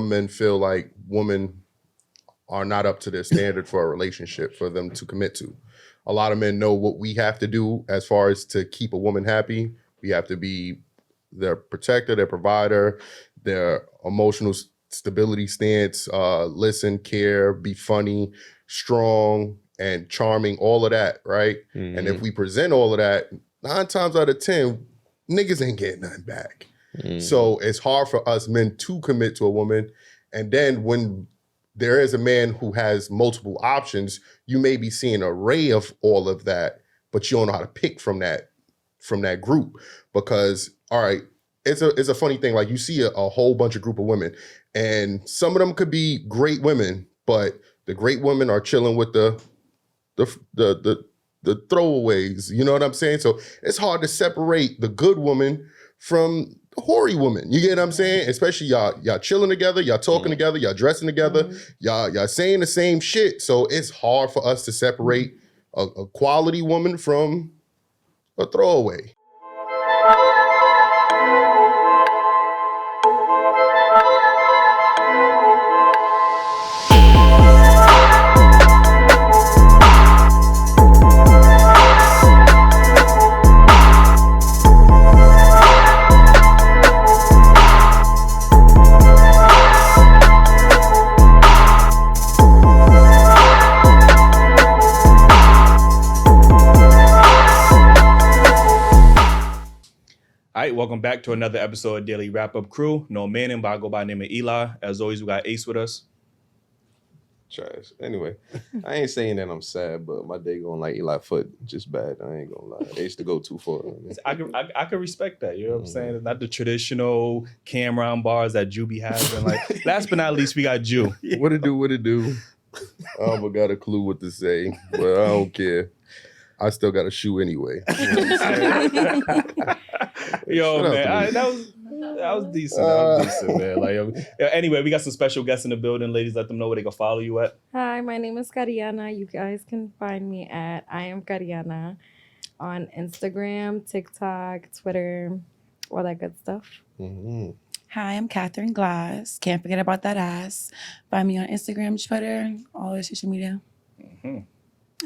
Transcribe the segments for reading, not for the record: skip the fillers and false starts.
some men feel like women are not up to their standard for a relationship for them to commit to. A lot of men know what we have to do as far as to keep a woman happy. We have to be their protector, their provider, their emotional stability stance, listen, care, be funny, strong, and charming, all of that, right? Mm-hmm. And if we present all of that, 9 times out of 10, niggas ain't getting nothing back. Mm-hmm. So it's hard for us men to commit to a woman. And then when there is a man who has multiple options, you may be seeing an array of all of that, but you don't know how to pick from that group. Because, all right, it's a funny thing. Like, you see a whole bunch of group of women, and some of them could be great women, but the great women are chilling with the throwaways. You know what I'm saying? So it's hard to separate the good woman from the hoary woman. You get what I'm saying? Especially y'all chilling together, y'all talking together, y'all dressing together, y'all saying the same shit. So it's hard for us to separate a quality woman from a throwaway. Welcome back to another episode of Daily Wrap Up Crew. No man, but I go by the name of Eli. As always, we got Ace with us. Trash. Anyway, I ain't saying that I'm sad, but my day going like Eli foot, just bad. I ain't gonna lie. I used to go too far. I can respect that. You know what I'm saying? It's not the traditional Cameron bars that Jew be having. Like, last but not least, we got Jew. What it do? I don't got a clue what to say, but I don't care. I still got a shoe anyway. Yo, man, that was decent. That was decent, man. Like, anyway, we got some special guests in the building. Ladies, let them know where they can follow you at. Hi, my name is Cariana. You guys can find me at I am Cariana on Instagram, TikTok, Twitter, all that good stuff. Mm-hmm. Hi, I'm Catherine Glass. Can't forget about that ass. Find me on Instagram, Twitter, all the social media. Mm-hmm.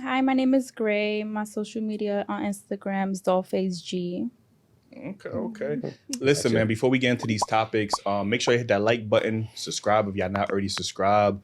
Hi, my name is Gray. My social media on Instagram is DollfaceG. Okay. Listen, man, before we get into these topics, make sure you hit that like button, subscribe if y'all not already subscribed.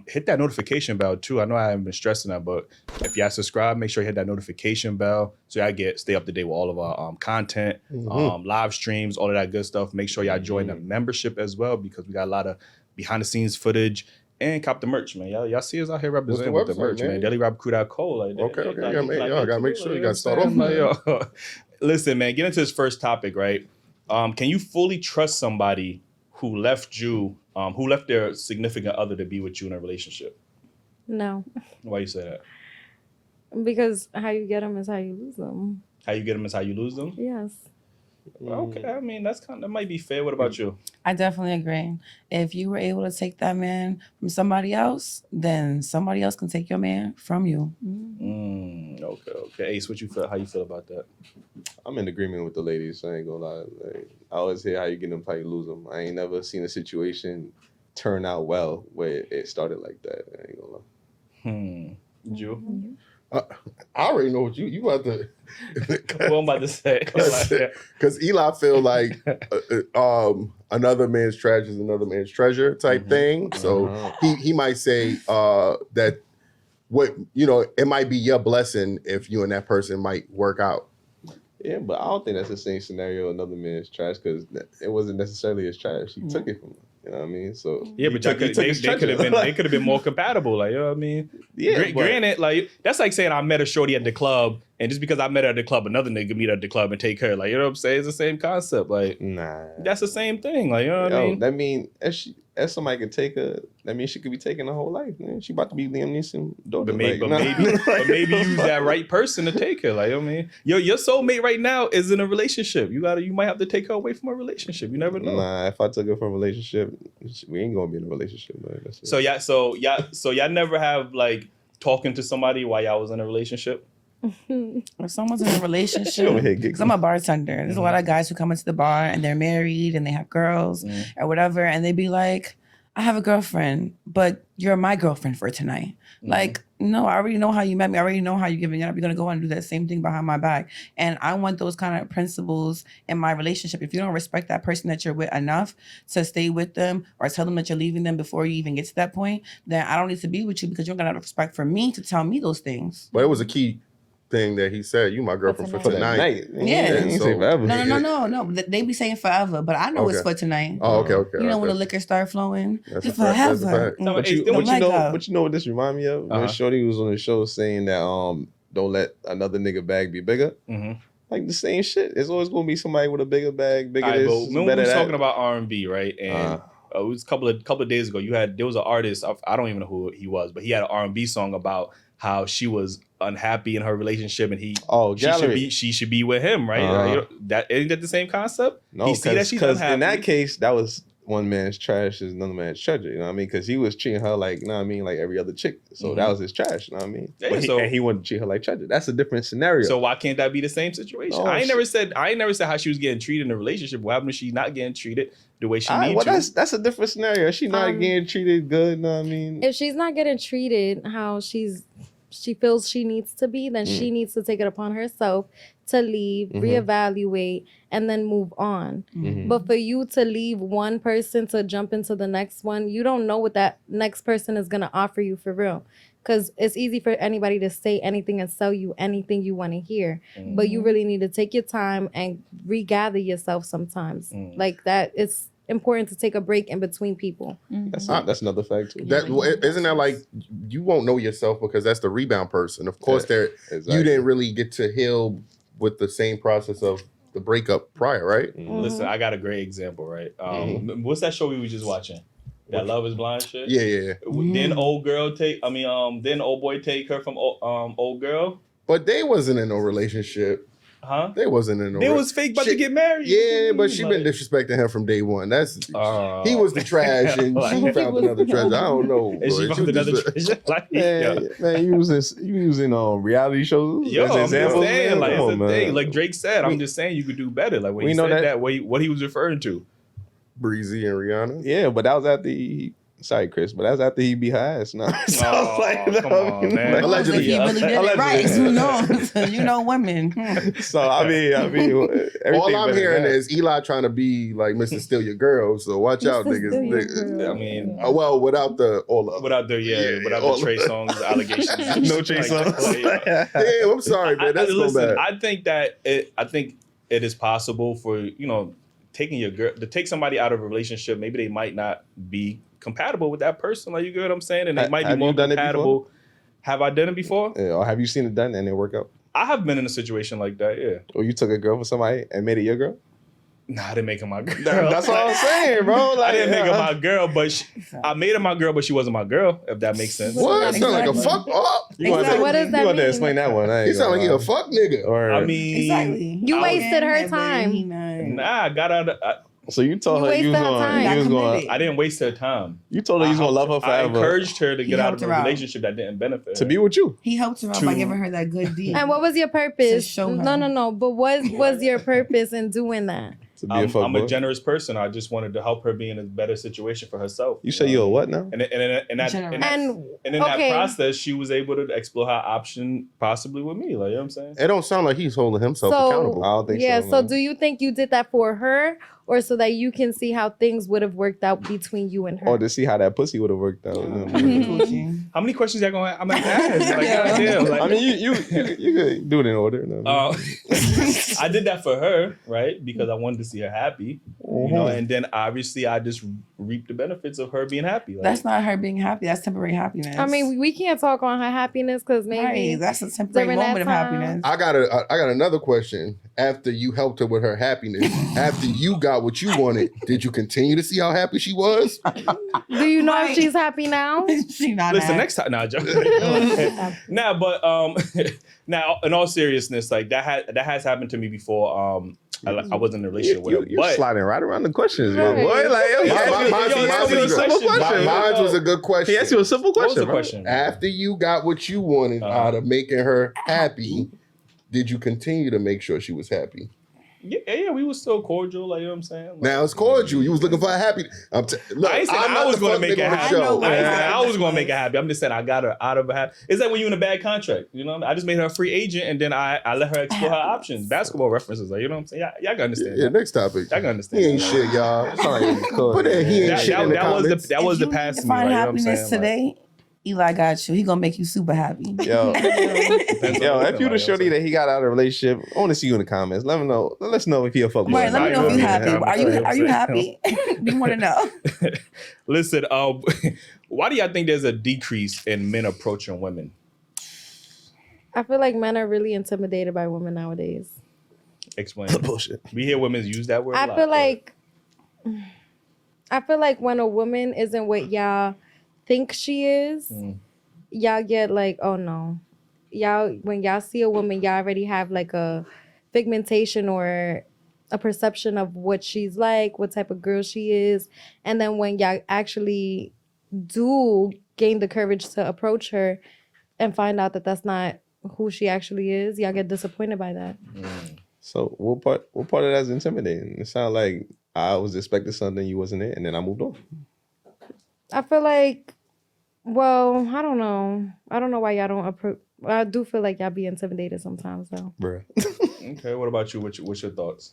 Hit that notification bell too. I know I haven't been stressing that, but if y'all subscribe, make sure you hit that notification bell so y'all stay up to date with all of our content, live streams, all of that good stuff. Make sure y'all join the membership as well, because we got a lot of behind the scenes footage. And cop the merch, man. Y'all see us out here representing with the merch, man. DailyRapUpCrew.co. Like, okay. Y'all gotta make sure you guys start off. Like, listen, man, get into this first topic, right? Can you fully trust somebody who left you, who left their significant other to be with you in a relationship? No. Why you say that? Because how you get them is how you lose them. How you get them is how you lose them? Yes. Okay, I mean, that might be fair. What about you? I definitely agree. If you were able to take that man from somebody else, then somebody else can take your man from you. Okay. Ace, what you feel? How you feel about that? I'm in agreement with the ladies. I ain't gonna lie. Like, I always hear how you get them, how you lose them. I ain't never seen a situation turn out well where it started like that. I ain't gonna lie. Jew? I already know what you about to. What I'm about to say. Because Eli feel like another man's trash is another man's treasure type thing. So he might say that it might be your blessing if you and that person might work out. Yeah, but I don't think that's the same scenario. Another man's trash, because it wasn't necessarily his trash. He took it from him. You know what I mean? So yeah, but they could have been more compatible. Like, you know what I mean? Yeah. Granted, like, that's like saying I met a shorty at the club, and just because I met her at the club, another nigga meet her at the club and take her. Like, you know what I'm saying? It's the same concept. Like, nah, that's the same thing. Like, you know what I mean? That mean if somebody could take her, that means she could be taking her whole life. Man. She about to be Liam Neeson daughter. But maybe use that right person to take her. Like, I mean, your soulmate right now is in a relationship. You might have to take her away from a relationship. You never know. Nah, if I took her from a relationship, we ain't gonna be in a relationship. Like, so y'all never have like talking to somebody while y'all was in a relationship? If someone's in a relationship, because I'm a bartender, there's a lot of guys who come into the bar and they're married and they have girls or whatever, and they be like, I have a girlfriend, but you're my girlfriend for tonight. Like, no, I already know how you met me. I already know how you're giving it up. You're going to go and do that same thing behind my back. And I want those kind of principles in my relationship. If you don't respect that person that you're with enough to stay with them or tell them that you're leaving them before you even get to that point, then I don't need to be with you because you're going to have respect for me to tell me those things. But it was a key thing that he said, you my girlfriend for tonight. Yeah. He say forever. No. They be saying forever, but I know it's for tonight. Oh, okay. You know when the liquor start flowing? That's It's a fact. That's a forever. fact. No, But you know what this remind me of? When Shorty was on the show saying that don't let another nigga bag be bigger. Like the same shit. It's always gonna be somebody with a bigger bag, bigger this. Remember we was talking about R&B, right? And it was a couple of days ago. There was an artist. I don't even know who he was, but he had an R&B song about how she was unhappy in her relationship, and she should be with him, right? That ain't that the same concept? No, he see that she's because unhappy. in that case, that was one man's trash is another man's treasure. You know what I mean? Because he was treating her like, you know what I mean, like every other chick. So that was his trash. You know what I mean? Yeah, But he wanted to treat her like treasure. That's a different scenario. So why can't that be the same situation? No, I ain't never said how she was getting treated in a relationship. What happened if she's not getting treated the way she needs to? That's a different scenario. She not getting treated good. You know what I mean? If she's not getting treated how she feels she needs to be, then she needs to take it upon herself to leave, reevaluate, and then move on. But for you to leave one person to jump into the next one, you don't know what that next person is going to offer you for real. Because it's easy for anybody to say anything and sell you anything you want to hear. But you really need to take your time and regather yourself sometimes. Like that, it's important to take a break in between people. That's another fact too. Isn't that like you won't know yourself because that's the rebound person. Of course, you didn't really get to heal with the same process of the breakup prior, right? Listen, I got a great example, right? What's that show we were just watching? That Love Is Blind shit? Yeah. Then old boy take her from old girl. But they wasn't in no relationship. Huh? They wasn't in no. They was fake, but to get married. Yeah, but she been disrespecting him from day one. That's he was the trash, and she found another treasure. I don't know. And she found another treasure. Like, man, you using reality shows yo, as I'm examples. just saying, like, Come it's on, a thing. man. Like Drake said, I'm just saying you could do better. Like when he said that, what he was referring to. Breezy and Rihanna. Yeah, but that was after he. Sorry, Chris, but that's after he beat her ass. No, come on, man. Allegedly, he really did it right. Who knows? You know, women. So I mean, all I'm hearing is Eli trying to be like Mr. Steal Your Girl. So watch out, niggas. I mean, well, without the Trey Songz allegations. No Trey Songz. Damn, I'm sorry, man. That's so bad. I think it is possible for taking your girl to take somebody out of a relationship. Maybe they might not be compatible with that person, like you get what I'm saying, and they might be more compatible. Have I done it before? Yeah, or have you seen it done and it work out? I have been in a situation like that, yeah. Or you took a girl for somebody and made it your girl? Nah, I didn't make her my girl. That's what I'm saying, bro. Like, I didn't make her my girl, but I made her my girl, but she wasn't my girl, if that makes sense. What? Sound like a fuck up. What does that mean? To explain that one. He sound like he a fuck nigga. Or, I mean, exactly. You wasted her time. Nah, I got out of... So you told her you was going. I didn't waste her time. You told her you was going to love her forever. I encouraged her to get out of a relationship that didn't benefit her. To be with you. He helped her out by giving her that good deed. And what was your purpose? To show her. No. But what was your purpose in doing that? I'm a generous person. I just wanted to help her be in a better situation for herself. You say you're a what now? And in that process, she was able to explore her option possibly with me. Like, you know what I'm saying? It don't sound like he's holding himself accountable. I don't think so. Yeah, so do you think you did that for her or so that you can see how things would have worked out between you and her? Or to see how that pussy would have worked out. How many questions y'all gonna I'm gonna ask? Like, goddamn, like, I mean, you could do it in order. I did that for her, right? Because I wanted to see her happy, and then obviously I just reaped the benefits of her being happy. Like, that's not her being happy. That's temporary happiness. I mean, we can't talk on her happiness because maybe that's a temporary moment of happiness. I got another question. After you helped her with her happiness, after you got what you wanted, did you continue to see how happy she was? Do you know if she's happy now? She not. Listen, next time, nah, joking. But now in all seriousness, like that has happened to me before. I wasn't in a relationship with her. You're sliding right around the questions, my boy. Like, mine was a good question. He asked you a simple question. What was the question? After you got what you wanted out of making her happy, did you continue to make sure she was happy? Yeah, we was still cordial, like, you know what I'm saying? Like, Now it's cordial. You was looking for a happy. Look, I ain't saying I was going to make it happy. I know what I ain't saying happened. I was going to make it happy. I'm just saying I got her out of a happy. It's like when you in a bad contract, you know? I just made her a free agent, and then I let her explore her options. Basketball references, like, you know what I'm saying? Y'all can understand. Yeah, next topic. Y'all can understand. He ain't shit, y'all. Put that he ain't shit in the comments. That was If the you past need to me, like, find you know what I'm happiness saying? today, Eli got you. He gonna make you super happy. Yo, Depends yo, on if you the shorty that he got out of a relationship, I want to see you in the comments. Let me know. Let us know if he a fuck boy. Right, let me know if you happy. Are you happy? We want to know. Listen, why do y'all think there's a decrease in men approaching women? I feel like men are really intimidated by women nowadays. Explain. Bullshit. We hear women use that word. I feel like when a woman isn't what y'all think she is, y'all get like, oh no. When y'all see a woman, y'all already have like a pigmentation or a perception of what she's like, what type of girl she is. And then when y'all actually do gain the courage to approach her and find out that that's not who she actually is, y'all get disappointed by that. So what part of that is intimidating? It sounds like I was expecting something, you wasn't it, and then I moved on. I feel like, well, I don't know. I don't know why y'all don't approach. I do feel like y'all be intimidated sometimes, though. Bruh. Okay, what about you? What's your thoughts?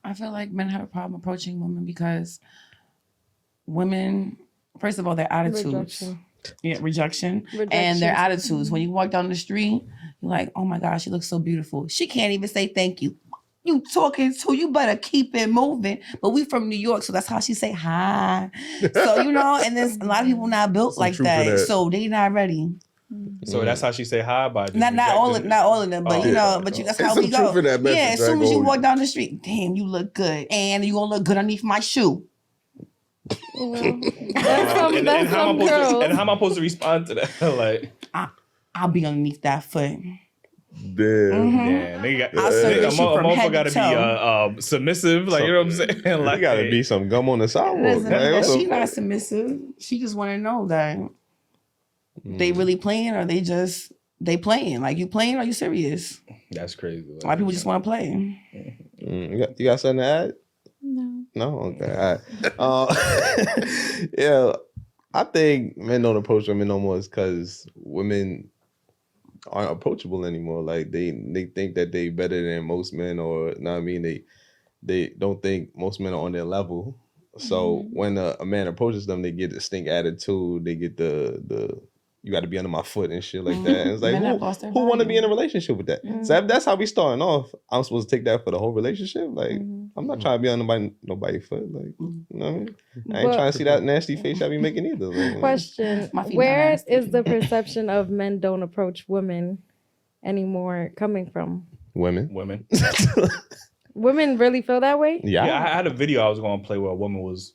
I feel like men have a problem approaching women because women, first of all, their attitudes. Rejection. Yeah, rejection. And their attitudes. When you walk down the street, you're like, oh my gosh, she looks so beautiful. She can't even say thank you. You talking to, you better keep it moving. But we from New York, so that's how she say hi. So, you know, and there's a lot of people not built Some like truth in that. that. So they not ready. So that's how she say hi by just Not all of them, but Oh, you know, yeah. but you, that's There's how some we go. truth in that message, Yeah, I as ain't soon as gonna you hold walk you. down the street, damn, you look good. And you gonna look good underneath my shoe. That's some and how am I girls. supposed to respond to that? Like, I'll be underneath that foot. Damn. yeah, nigga, I'll service you from head gotta to toe. be submissive, like, you know what I'm saying? Like, You gotta be some gum on the sidewalk. Listen, Like, what the she fuck? not submissive. She just want to know that they really playing or they playing. Like, you playing or you serious? That's crazy. A lot of people just want to play. You got something to add? No. No? Okay. All right. Yeah, I think men don't approach women no more because women aren't approachable anymore. Like, they think that they better than most men, or, know what I mean? They don't think most men are on their level. So when a man approaches them, they get a stink attitude. They get the you got to be under my foot and shit like that. And it's like, Men have lost their who want to value. be in a relationship with that? So if that's how we starting off, I'm supposed to take that for the whole relationship. Like, I'm not trying to be on nobody's foot. Like, you know what I mean? I ain't But- trying to see that nasty face I be making either. Like, Question: My feet where not is the perception of men don't approach women anymore coming from? women. Women really feel that way? Yeah. Yeah, I had a video I was going to play where a woman was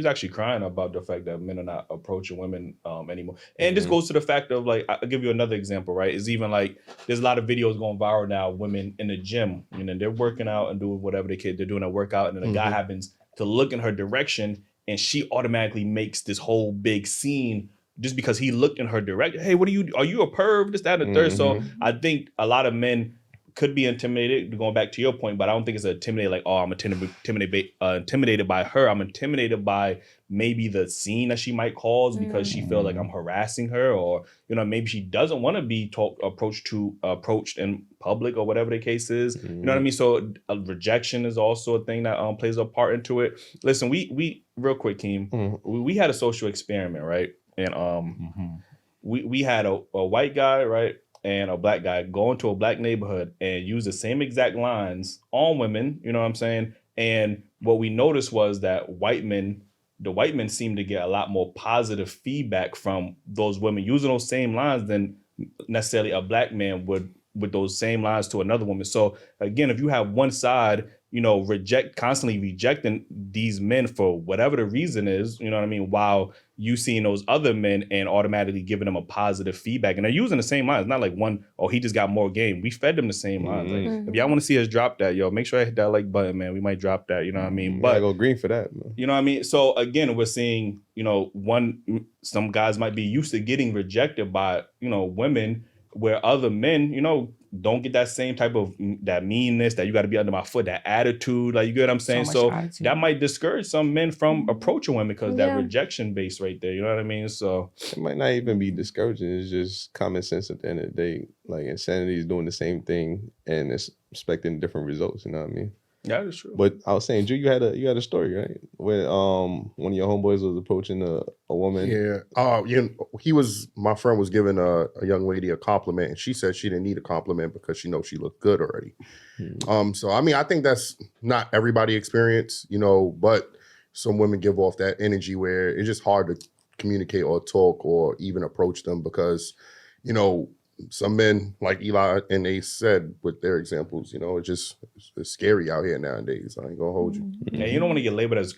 actually crying about the fact that men are not approaching women anymore. And this goes to the fact of, like, I'll give you another example, right? It's even like there's a lot of videos going viral now, women in the gym, you know, they're working out and doing whatever they're doing a workout, and then a guy happens to look in her direction and she automatically makes this whole big scene just because he looked in her direction. Hey, are you a perv? This, that, and the third. So I think a lot of men could be intimidated, going back to your point, but I don't think it's intimidated like, oh, I'm intimidated by her. I'm intimidated by maybe the scene that she might cause because she feel like I'm harassing her, or, you know, maybe she doesn't want to be approached in public, or whatever the case is. You know what I mean? So rejection is also a thing that plays a part into it. Listen, we real quick, Keem, we had a social experiment, right? And we had a white guy, right, and a black guy go into a black neighborhood and use the same exact lines on women, you know what I'm saying? And what we noticed was that the white men seemed to get a lot more positive feedback from those women using those same lines than necessarily a black man would with those same lines to another woman. So again, if you have one side, you know, constantly rejecting these men for whatever the reason is, you know what I mean, while you seeing those other men and automatically giving them a positive feedback, and they're using the same lines. It's not like one, oh, he just got more game. We fed them the same lines. Like, if y'all want to see us drop that, yo, make sure I hit that like button, man. We might drop that, you know what I mean? But But I go green for that, man. you know what I mean? So again, we're seeing, you know, some guys might be used to getting rejected by, you know, women, where other men, you know, don't get that same type of that meanness that you got to be under my foot, that attitude. Like, you get what I'm saying? much So attitude. that might discourage some men from approaching women because that Yeah. rejection base right there. You know what I mean? So It might not even be discouraging. It's just common sense at the end of the day. Like, insanity is doing the same thing and it's expecting different results. You know what I mean? yeah, that's true. But I was saying, Drew, you had a story, right? Where one of your homeboys was approaching a woman. Yeah. My friend was giving a young lady a compliment, and she said she didn't need a compliment because she knows she looked good already. So I mean, I think that's not everybody experience, but some women give off that energy where it's just hard to communicate or talk or even approach them because, some men like Eli and they said with their examples, it's scary out here nowadays. I ain't gonna hold you. And you don't want to get labeled as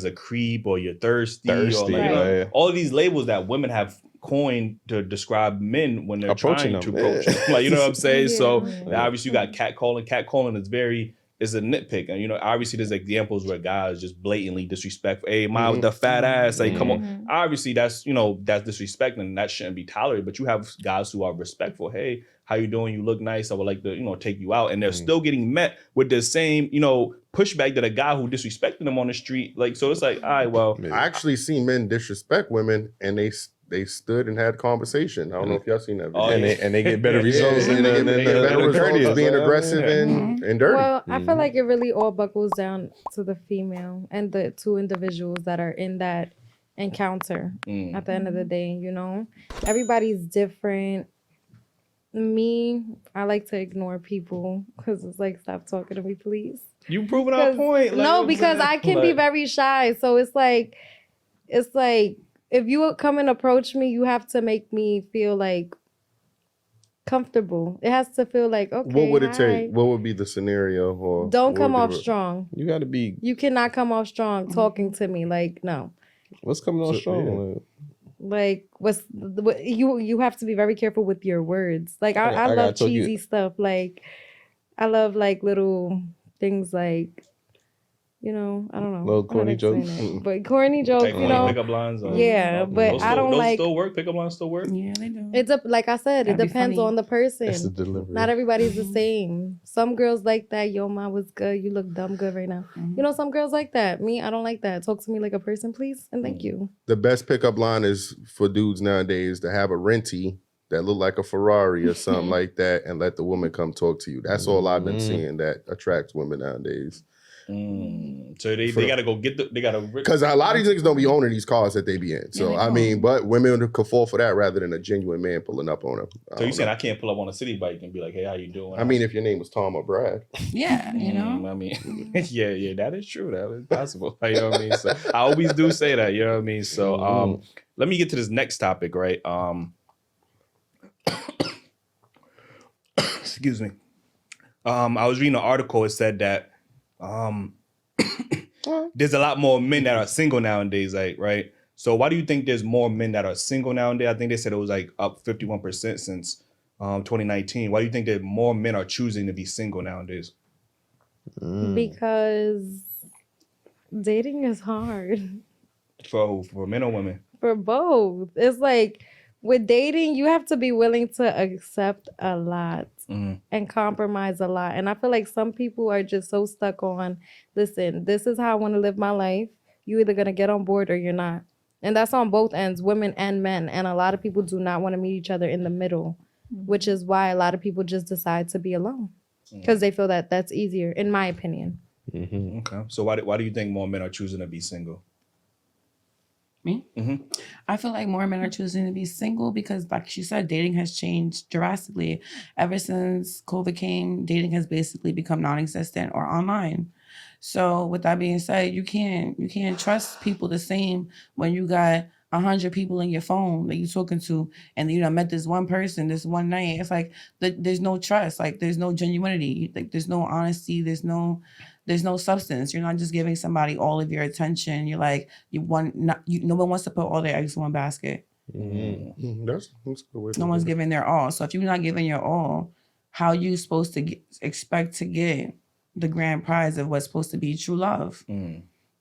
a creep or you're thirsty or Thirsty, like, right. all of these labels that women have coined to describe men when they're Approaching trying to them, approach yeah. them. Like, you know what I'm saying? Yeah. So Yeah. obviously you got catcalling. Catcalling is a nitpick. And, obviously there's examples where guys just blatantly disrespectful. Hey, mine with the fat ass. Like, come on. Obviously that's, that's disrespect and that shouldn't be tolerated. But you have guys who are respectful. Hey, how you doing? You look nice. I would like to, take you out. And they're still getting met with the same, pushback that a guy who disrespected them on the street. Like, so it's like, all right, well. I actually seen men disrespect women and they stood and had conversation. I don't know if y'all seen that video. Oh, yeah. And they get better results and than they get better results being aggressive and dirty. Well, I feel like it really all buckles down to the female and the two individuals that are in that encounter at the end of the day, Everybody's different. Me, I like to ignore people because it's like, stop talking to me, please. You proving our point. Like, No, because I can be very shy. So it's like, if you come and approach me, you have to make me feel like comfortable. It has to feel like, okay. What would it hi. take? What would be the scenario? Or Don't what come would off be the- strong. You got to be. You cannot come off strong talking to me. Like, no. What's coming on So, strong? Like, you have to be very careful with your words. Like, I I love gotta tell you- cheesy stuff. Like, I love like little things like, I don't know. Little how to corny explain jokes? it. But corny jokes, Like pickup lines. Yeah, but I don't those like. still work. Pickup lines still work. Yeah, they do. It's like I said, it That'd be depends funny. on the person. It's the delivery. Not everybody's the same. Some girls like that. Yo, ma was good. You look dumb good right now. Some girls like that. Me, I don't like that. Talk to me like a person, please, and thank you. The best pickup line is for dudes nowadays to have a renty that look like a Ferrari or something like that and let the woman come talk to you. That's all I've been seeing that attracts women nowadays. So they got to go get they got to. Because a lot of these niggas don't be owning these cars that they be in. So, I mean, but women could fall for that rather than a genuine man pulling up on them. So you saying I can't pull up on a city bike and be like, hey, how you doing? I mean, if your name was Tom or Brad. Yeah, I mean, yeah, that is true. That is possible. You know what I mean? So I always do say that. You know what I mean? So let me get to this next topic, right? Excuse me. I was reading an article. It said that there's a lot more men that are single nowadays, like, right? So why do you think there's more men that are single nowadays? I think they said it was like up 51% since 2019. Why do you think that more men are choosing to be single nowadays? Because dating is hard. For men or women? For both. It's like with dating, you have to be willing to accept a lot and compromise a lot. And I feel like some people are just so stuck on, listen, this is how I want to live my life. You're either going to get on board or you're not. And that's on both ends, women and men. And a lot of people do not want to meet each other in the middle, which is why a lot of people just decide to be alone because they feel that that's easier, in my opinion. Okay. So why do you think more men are choosing to be single? Me? I feel like more men are choosing to be single because, like she said, dating has changed drastically. Ever since COVID came, dating has basically become non-existent or online. So with that being said, you can't trust people the same when you got 100 people in your phone that you're talking to, and you met this one person this one night. It's like there's no trust, like there's no genuinity, like there's no honesty, there's no substance. You're not just giving somebody all of your attention. You're like no one wants to put all their eggs in one basket. That's a good way to No look one's at it. giving their all. So if you're not giving your all, how are you supposed to expect to get the grand prize of what's supposed to be true love?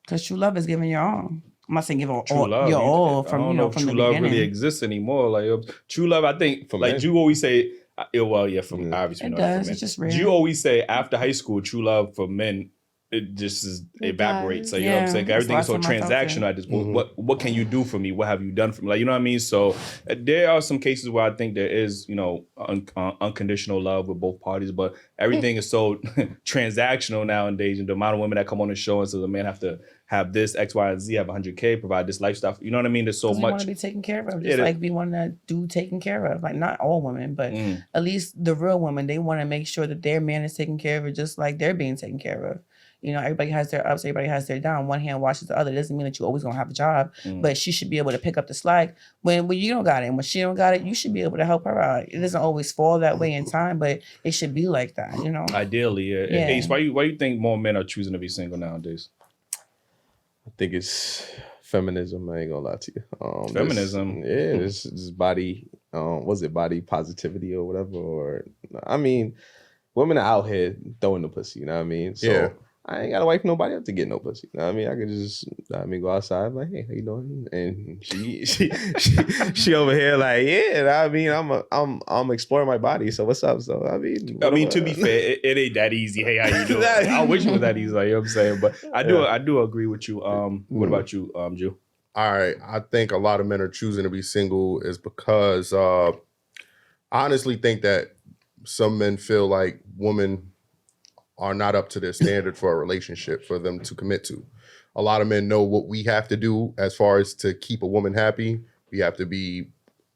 Because true love is giving your all. I'm not saying give all, True love. your all I from don't know if from the true love beginning. really exists anymore. Like true love, I think, For like men. Drew always say, Well, yeah, from obviously It not does. for men. It's just rare. You always say after high school, true love for men, it just is evaporates. So you know what I'm saying? Yeah, Everything is so that's the last time I felt transactional it. at this point. What can you do for me? What have you done for me? Like, you know what I mean? So there are some cases where I think there is, you know, unconditional love with both parties, but everything is so transactional nowadays. And the amount of women that come on the show and say the man have to have this X, Y, and Z, have 100K, provide this lifestyle. You know what I mean? There's so We want much. to be taken care of, just like we want to do taken care of. Like not all women, but at least the real women, they want to make sure that their man is taken care of, just like they're being taken care of. You know, everybody has their ups, everybody has their down. One hand washes the other. It doesn't mean that you always gonna have a job, but she should be able to pick up the slack when you don't got it. And when she don't got it, you should be able to help her out. It doesn't always fall that way in time, but it should be like that, you know? Ideally, yeah. Ace, why you think more men are choosing to be single nowadays? I think it's feminism. I ain't gonna lie to you. Feminism? This body, was it body positivity or whatever? Or I mean, women are out here throwing the pussy. You know what I mean? So I ain't gotta wife nobody up to get no pussy. You know what I mean? I could just, go outside like, hey, how you doing? And she over here like, yeah. I mean, I'm exploring my body. So what's up? So I mean, to be fair, it ain't that easy. Hey, how you doing? I wish it was that easy. Like, you know what I'm saying? But I do agree with you. What about you, Jew? All right. I think a lot of men are choosing to be single is because I honestly think that some men feel like women are not up to their standard for a relationship for them to commit to. A lot of men know what we have to do as far as to keep a woman happy. We have to be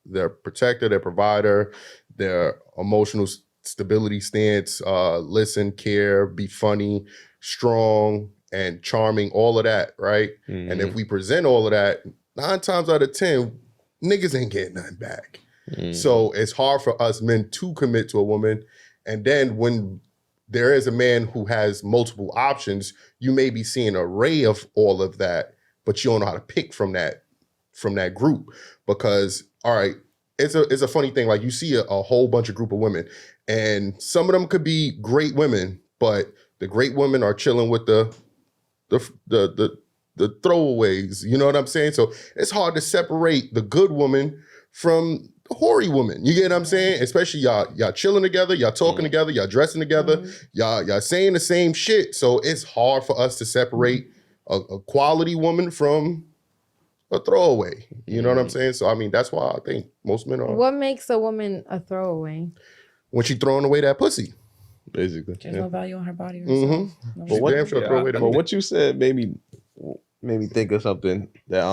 their protector, their provider, their emotional stability stance, listen, care, be funny, strong, and charming, all of that, right? And if we present all of that, 9 times out of 10, niggas ain't getting nothing back. So it's hard for us men to commit to a woman. And then when there is a man who has multiple options, you may be seeing an array of all of that, but you don't know how to pick from that group. Because, all right, it's a funny thing. Like you see a whole bunch of group of women, and some of them could be great women, but the great women are chilling with the throwaways. You know what I'm saying? So it's hard to separate the good woman from the hoary woman. You get what I'm saying? Especially y'all chilling together, y'all talking together, y'all dressing together, y'all saying the same shit. So it's hard for us to separate a quality woman from a throwaway. You know what I'm saying? So I mean, that's why I think most men are. What makes a woman a throwaway? When she throwing away that pussy. Basically. She has no value on her body or herself. No But what, damn sure throw away but what you said made me think of something that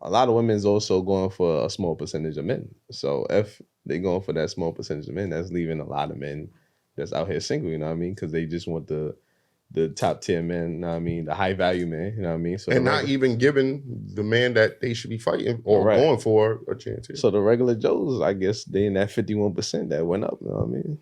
a lot of women's also going for a small percentage of men. So if they going for that small percentage of men, that's leaving a lot of men that's out here single, you know what I mean? Because they just want the top tier men, you know what I mean? The high value man, you know what I mean? So and not even giving the man that they should be fighting or going for a chance here. So the regular Joes, I guess they in that 51% that went up, you know what I mean?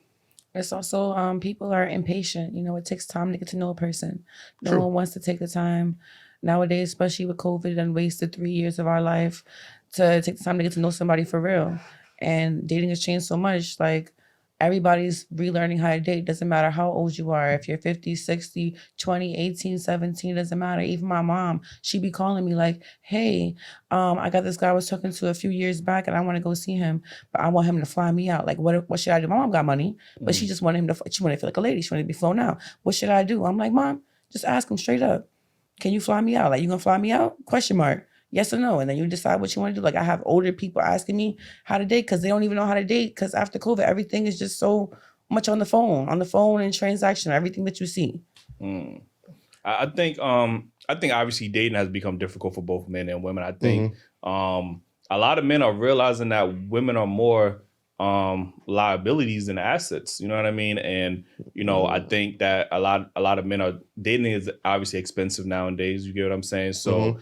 It's also people are impatient. You know, it takes time to get to know a person. No one wants to take the time nowadays, especially with COVID, and wasted 3 years of our life to take the time to get to know somebody for real. And dating has changed so much. Like everybody's relearning how to date. Doesn't matter how old you are. If you're 50, 60, 20, 18, 17, doesn't matter. Even my mom, she be calling me like, hey, I got this guy I was talking to a few years back and I want to go see him, but I want him to fly me out. Like, what should I do? My mom got money, but she just wanted she wanted to feel like a lady. She wanted to be flown out. What should I do? I'm like, Mom, just ask him straight up. Can you fly me out? Like, you gonna fly me out? Question mark. Yes or no? And then you decide what you want to do. Like, I have older people asking me how to date because they don't even know how to date, because after COVID, everything is just so much on the phone and transaction, everything that you see. I think obviously dating has become difficult for both men and women. I think a lot of men are realizing that women are more liabilities than assets. You know what I mean? And I think that a lot of men are dating is obviously expensive nowadays. You get what I'm saying? So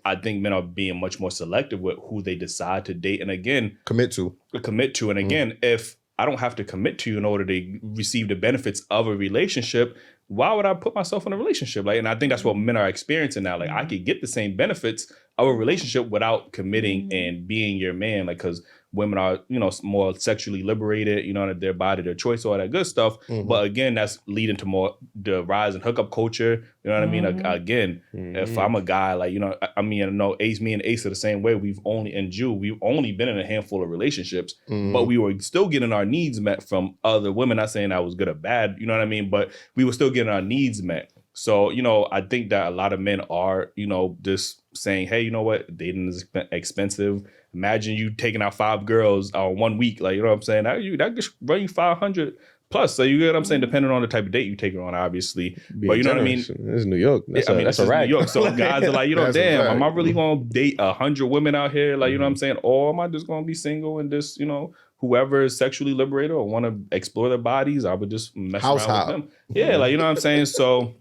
I think men are being much more selective with who they decide to date, and again, commit to. And again, if I don't have to commit to you in order to receive the benefits of a relationship, why would I put myself in a relationship? Like, and I think that's what men are experiencing now. Like, I could get the same benefits of a relationship without committing and being your man. Like, because women are, you know, more sexually liberated, you know, their body, their choice, all that good stuff. But again, that's leading to more the rise in hookup culture. You know what I mean? Again, if I'm a guy, like, you know, I mean, I know me and Ace are the same way. We've only been in a handful of relationships, but we were still getting our needs met from other women. Not saying I was good or bad, you know what I mean? But we were still getting our needs met. So, you know, I think that a lot of men are, you know, just saying, hey, you know what? Dating is expensive. Imagine you taking out 5 girls 1 week. Like, you know what I'm saying? That could run you 500 plus. So you get what I'm saying? Depending on the type of date you take her on, obviously. But you know what I mean? This is New York. That's a rag. New York. So guys are like, you know, That's a damn, fact. am I really going to date 100 women out here? Like, you know what I'm saying? Or am I just going to be single and just, you know, whoever is sexually liberated or want to explore their bodies, I would just mess around with them. Yeah, like, you know what I'm saying? So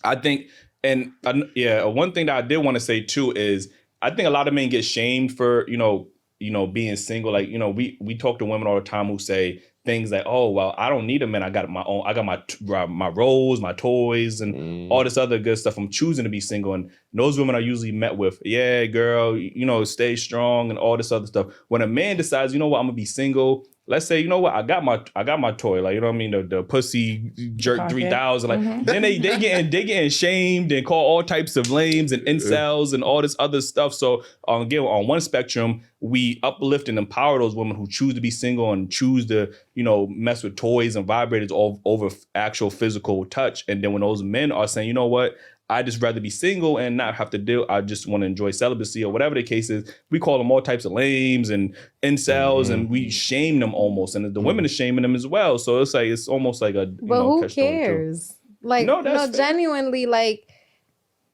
I think, and one thing that I did want to say too is I think a lot of men get shamed for, you know, being single. Like, you know, we talk to women all the time who say things like, oh, well, I don't need a man. I got my own. I got my roles, my toys, and all this other good stuff. I'm choosing to be single. And those women are usually met with, yeah, girl, you know, stay strong and all this other stuff. When a man decides, you know what, I'm gonna be single. Let's say, you know what, I got my toy, like, you know what I mean, the pussy jerk 3000, like then they getting shamed and called all types of lames and incels and all this other stuff. So again, on one spectrum, we uplift and empower those women who choose to be single and choose to, you know, mess with toys and vibrators over actual physical touch. And then when those men are saying, you know what, I just rather be single and not have to deal. I just want to enjoy celibacy or whatever the case is. We call them all types of lames and incels, and we shame them almost. And the women are shaming them as well. So it's like it's almost like a. But who cares? Like, no, genuinely, like.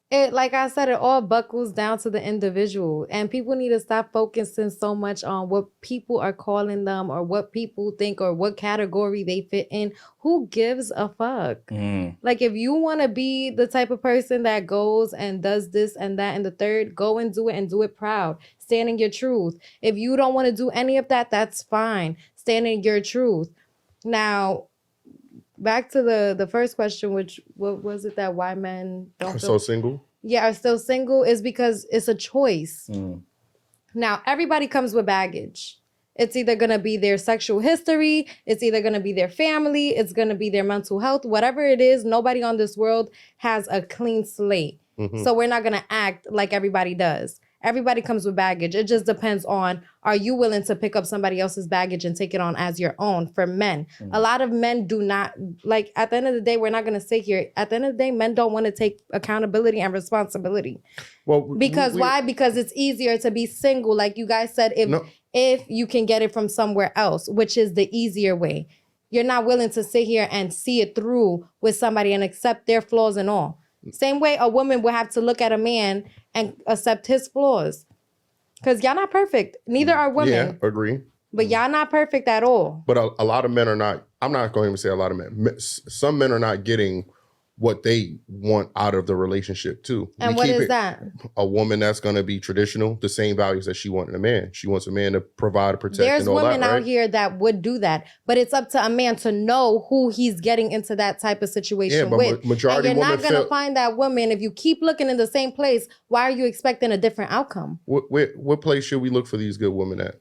It, like I said, it all buckles down to the individual, and people need to stop focusing so much on what people are calling them or what people think or what category they fit in. Who gives a fuck? Like, if you want to be the type of person that goes and does this and that and the third, go and do it proud. Stand in your truth. If you don't want to do any of that, that's fine. Stand in your truth. Now, back to the first question, which what was it that why men don't feel so single? Yeah, are still single is because it's a choice. Now, everybody comes with baggage. It's either going to be their sexual history, it's either going to be their family, it's going to be their mental health, whatever it is. Nobody on this world has a clean slate. So we're not going to act like everybody does. Everybody comes with baggage. It just depends on, are you willing to pick up somebody else's baggage and take it on as your own? For men, a lot of men do not, like, at the end of the day, we're not going to sit here. At the end of the day, men don't want to take accountability and responsibility. Well, because why? Because it's easier to be single. Like you guys said, if you can get it from somewhere else, which is the easier way. You're not willing to sit here and see it through with somebody and accept their flaws and all. Same way a woman would have to look at a man and accept his flaws. Because y'all not perfect. Neither are women. Yeah, agree. But y'all not perfect at all. But a lot of men are not, I'm not going to say a lot of men. Some men are not getting what they want out of the relationship too. And what is that? A woman that's going to be traditional, the same values that she wants in a man. She wants a man to provide, protect, There's and all that, women out here that would do that. But it's up to a man to know who he's getting into that type of situation with. Majority and you're not going to find that woman. If you keep looking in the same place, why are you expecting a different outcome? What place should we look for these good women at?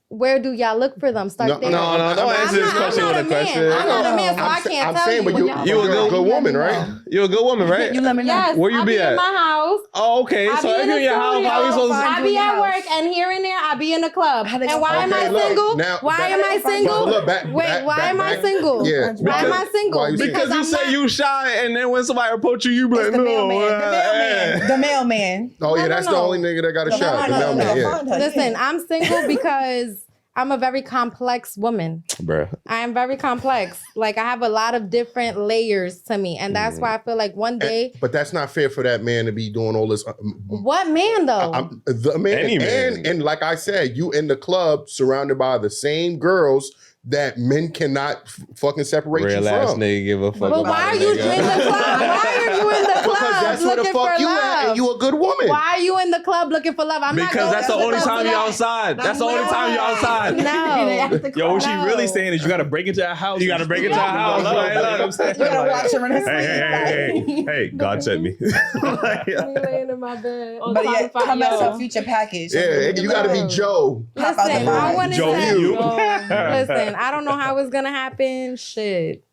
Where do y'all look for them? Start there. No, don't answer this question with a question. I'm not a man, so I can't tell you. But you're a good woman, right? You're a good woman, right? You let me know. Yes, Where you be at? in my house. Oh, okay. So if you're in your house, how are we supposed to? I be at work, and here and there, I be in the club. And why am I single? Why am I single? Wait, why am I single? Yeah. Why am I single? Because you say you shy, and then when somebody approach you, you be like, The no. mailman. The mailman. Oh yeah, that's the only nigga that got a shot. The mailman. Yeah. Listen, I'm single because I'm a very complex woman. Bruh. I am very complex. Like, I have a lot of different layers to me. And that's why I feel like one day... But that's not fair for that man to be doing all this... What man, though? The man. Any man. And like I said, you in the club surrounded by the same girls that men cannot fucking separate Real you ass from. nigga give a fuck But about why are a you in nigga. the club? Why are you in the Because that's where the looking for fuck you at, and love? you a good woman. Why are you in the club looking for love? I'm not Because going that's the to only club time for you're that. outside. That's the only time you're outside. No. Yo, what she No. really saying is you got to break into a house. You got to break into a house. Like, You gotta watch her in her sleep. Hey, God sent me. Me laying in my bed. But yeah, come as Yo. a future package. Yeah, you got to be Joe. Pop out the Listen, I box. want to Joe, say, you. listen, I don't know how it's gonna happen. Shit,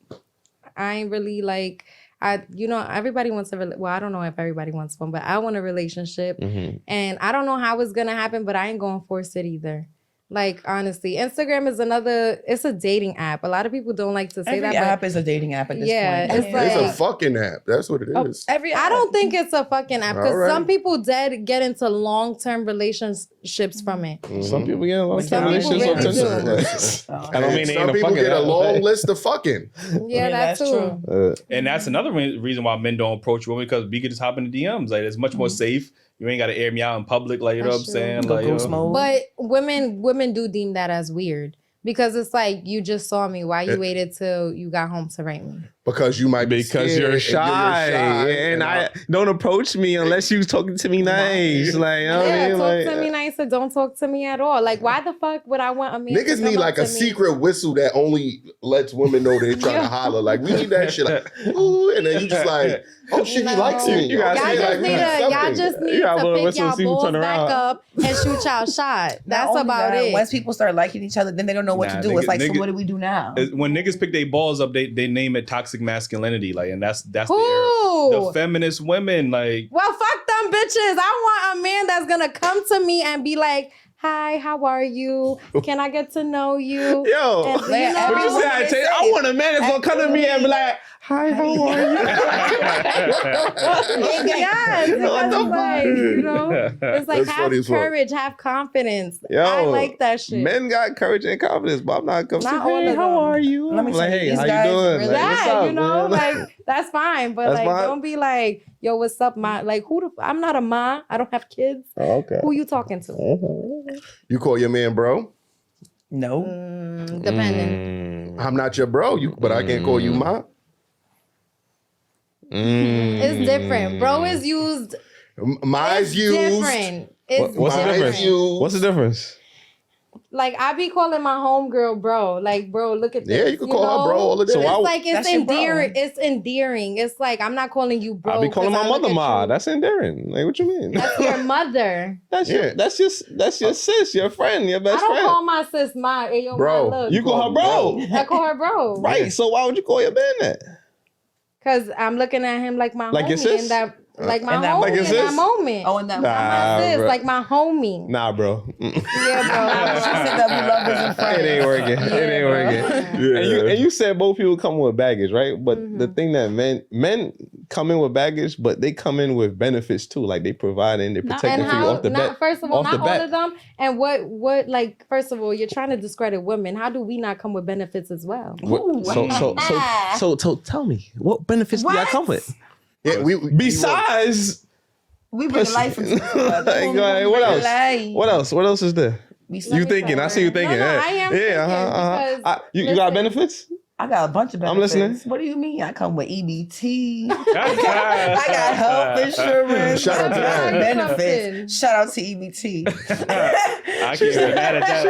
I ain't really like. Everybody wants well, I don't know if everybody wants one, but I want a relationship, and I don't know how it's gonna happen, but I ain't gonna force it either. Like, honestly, Instagram is it's a dating app. A lot of people don't like to say Every that, app is a dating app at this Yeah, point. it's like- It's a fucking app. That's what it is. Every I don't think it's a fucking app because Alright. some people get into long-term relationships from it. Some people get long-term Some people relationships on really Tinder. Oh. I don't mean they Some ain't a people fucking get a app. long list of fucking. Yeah, that's true. And that's another reason why men don't approach women, because we could just hop in the DMs. Like, it's much more safe. You ain't got to air me out in public. Like, you know what I'm That's saying? Go Like, ghost mode. But women do deem that as weird because it's like, you just saw me. Why you waited till you got home to write me? Because you might be Because scared you're and shy, and I don't approach me unless you talking to me nice. Like, you know what I Yeah, mean? talk Like, to me nice or don't talk to me at all. Like, why the fuck would I want a man? Niggas need like a secret whistle that only lets women know they're trying to holler. Like, we need that shit. Like, ooh, and then you just like, oh shit, he likes me. You gotta Okay, say, like, we need y'all something. just need You gotta to blow the pick whistle y'all and see who balls turn back around. up and shoot y'all shot. Not That's only about that, it. Once people start liking each other, then they don't know what Nah, to do. It's like, so niggas- what do we do now? when niggas pick their balls up, they name it toxic masculinity. Like, and that's the Who? era. The feminist women. Like, Well, fuck them bitches. I want a man that's gonna come to me and be like, hi, how are you? Can I get to know you? yo, And, you know, but you said I want a man that's gonna come to me and be like, hi, how are you? yes, because it's like, you know, it's like That's have funny as fuck. courage, have confidence. Yo, I like that shit. Men got courage and confidence, but I'm not coming to Not all hey, of how them. are you? Let me I'm like, tell you, hey, these how guys you doing? really- Like, what's Yeah, up, you know, man? like that's fine, but That's like fine. don't be like, yo, what's up, ma? Like I'm not a ma. I don't have kids. Oh, okay. Who you talking to? You call your man bro? No. Depending. I'm not your bro, but I can't call you ma. It's different. Bro is used. Mine's It's used. different. It's What's the Mine's difference? used. What's the difference? like I be calling my homegirl bro. Like, bro, look at this. Yeah, you can call her bro all the day. So It's why- like it's That's your bro. endearing. It's endearing. It's like I'm not calling you bro. I'll be calling 'cause my I look mother at ma. you. That's endearing. Like, what you mean? That's your mother. That's Yeah. that's your sis, your friend, your I best don't friend. call my sis ma. Hey, yo, Bro, ma, look. You call her bro. I call her bro. Right. So why would you call your man that? Cause I'm looking at him like my Like your homie sis? in that, like my In that- homie Like your in that sis? moment. Oh, and that. Nah. my sis, bro. like my homie. Nah, bro. Yeah, She said that we love as a friend. It ain't working. Yeah, It ain't working. Yeah. And you said both people come with baggage, right? But Mm-hmm. the thing that men come in with baggage, but they come in with benefits too. Like they providing, they're Not- protecting And for you how? off the Not bat. first of all, off the not all bat. of them. And what? Like first of all, you're trying to discredit women. How do we not come with benefits as well? What- so tell me, what benefits do y'all come with? Yeah, Besides, We bring life into Like, what else? What else? What else is there? We You thinking? I see you thinking. No, Yeah. I am Yeah. thinking because, You got listen. benefits? I got a bunch of benefits. I'm listening. What do you mean? I come with EBT. I got health insurance. Shout out to I got them. benefits. Shout out to EBT. I can't get mad at that.